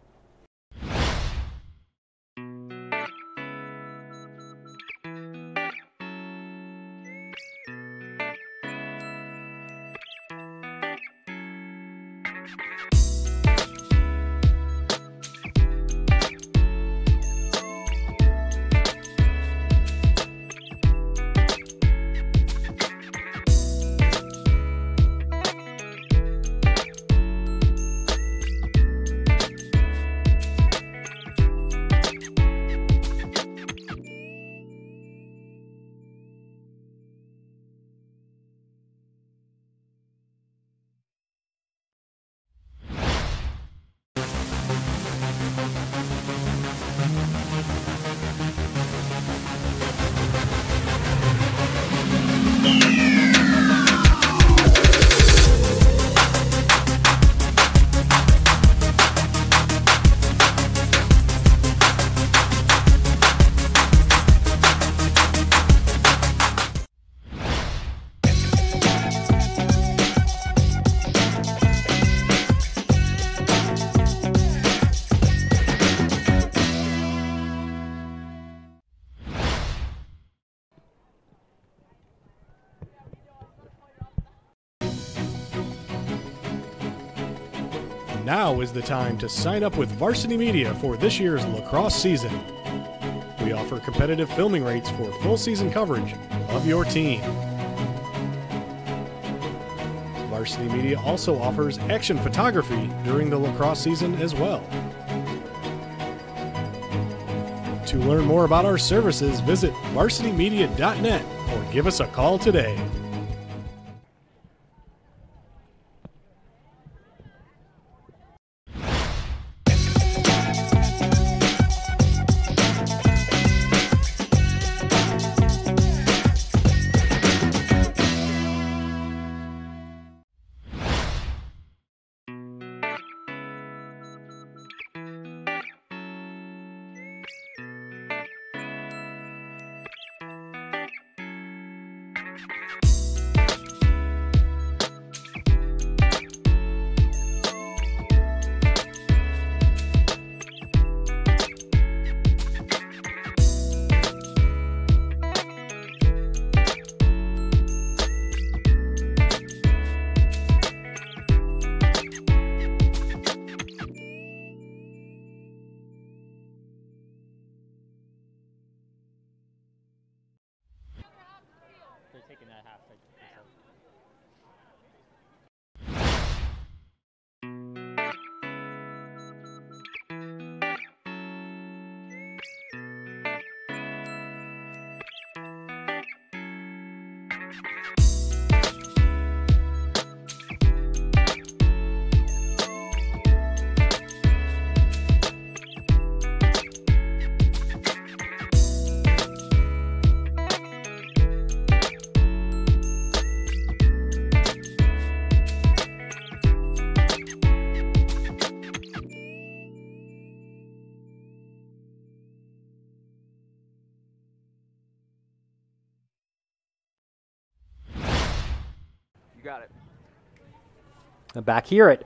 Now is the time to sign up with Varsity Media for this year's lacrosse season. We offer competitive filming rates for full season coverage of your team. Varsity Media also offers action photography during the lacrosse season as well. To learn more about our services, visit varsitymedia.net or give us a call today. You got it. Back here at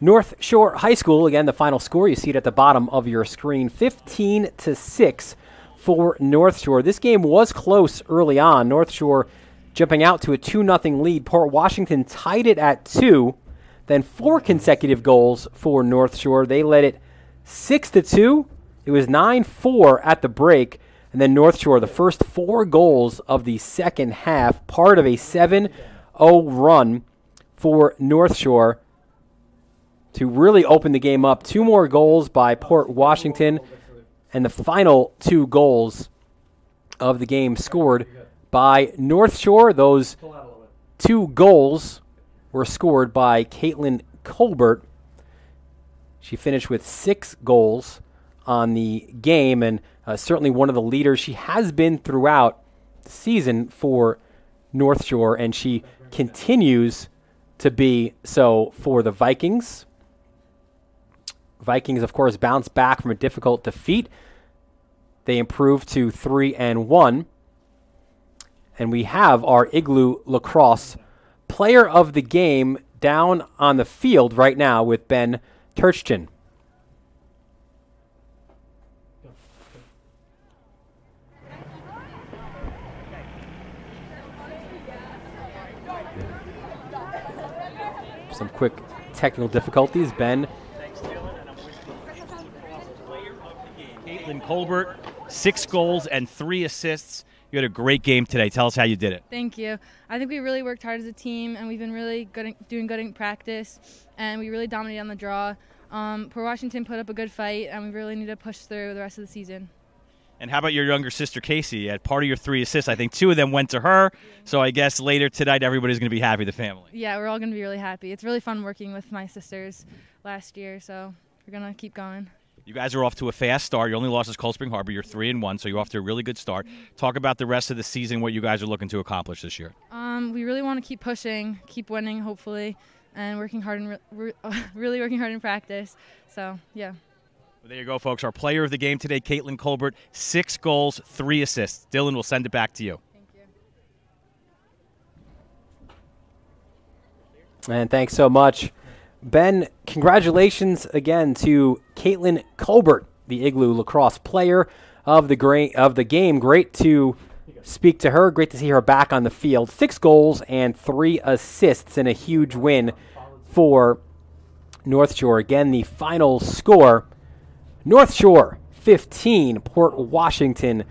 North Shore High School, again, the final score, you see it at the bottom of your screen, 15-6 for North Shore. This game was close early on. North Shore jumping out to a 2-0 lead. Port Washington tied it at 2, then 4 consecutive goals for North Shore. They led it 6-2. It was 9-4 at the break, and then North Shore, the first 4 goals of the second half, part of a 7-0 run for North Shore to really open the game up. 2 more goals by Port Washington, and the final 2 goals of the game scored by North Shore. Those 2 goals were scored by Caitlin Colbert. She finished with 6 goals on the game, and certainly one of the leaders. She has been throughout the season for North Shore, and she continues to be so for the Vikings. Vikings, of course, bounced back from a difficult defeat. They improved to 3-1. And we have our Igloo Lacrosse player of the game down on the field right now with Ben Turchton. Some quick technical difficulties. Ben. Caitlin Colbert, 6 goals and 3 assists. You had a great game today. Tell us how you did it. Thank you. I think we really worked hard as a team, and we've been really doing good in practice, and we really dominated on the draw. Port Washington put up a good fight, and we really need to push through the rest of the season. And how about your younger sister, Casey? At part of your 3 assists, I think 2 of them went to her. So I guess later tonight, everybody's going to be happy, the family. Yeah, we're all going to be really happy. It's really fun working with my sisters last year, so we're going to keep going. You guys are off to a fast start. Your only loss is Cold Spring Harbor. You're 3-1, so you're off to a really good start. Talk about the rest of the season, what you guys are looking to accomplish this year. We really want to keep pushing, keep winning, hopefully, and working hard and really working hard in practice. So, yeah. Well, there you go, folks. Our player of the game today, Caitlin Colbert, 6 goals, 3 assists. Dylan, we'll send it back to you. Thank you. And thanks so much. Ben, congratulations again to Caitlin Colbert, the Igloo Lacrosse player of the game. Great to speak to her. Great to see her back on the field. 6 goals and 3 assists in a huge win for North Shore. Again, the final score, North Shore 15, Port Washington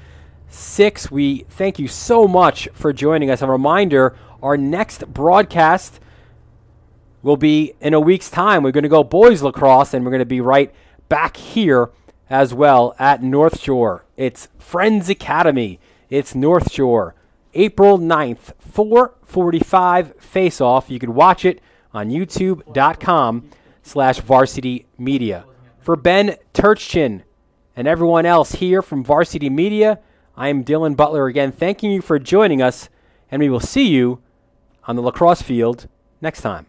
6. We thank you so much for joining us. A reminder, our next broadcast will be in a week's time. We're going to go boys lacrosse, and we're going to be right back here as well at North Shore. It's Friends Academy. It's North Shore. April 9th, 4:45 face-off. You can watch it on youtube.com/varsity media. For Ben Turchton and everyone else here from Varsity Media, I am Dylan Butler again, thanking you for joining us, and we will see you on the lacrosse field next time.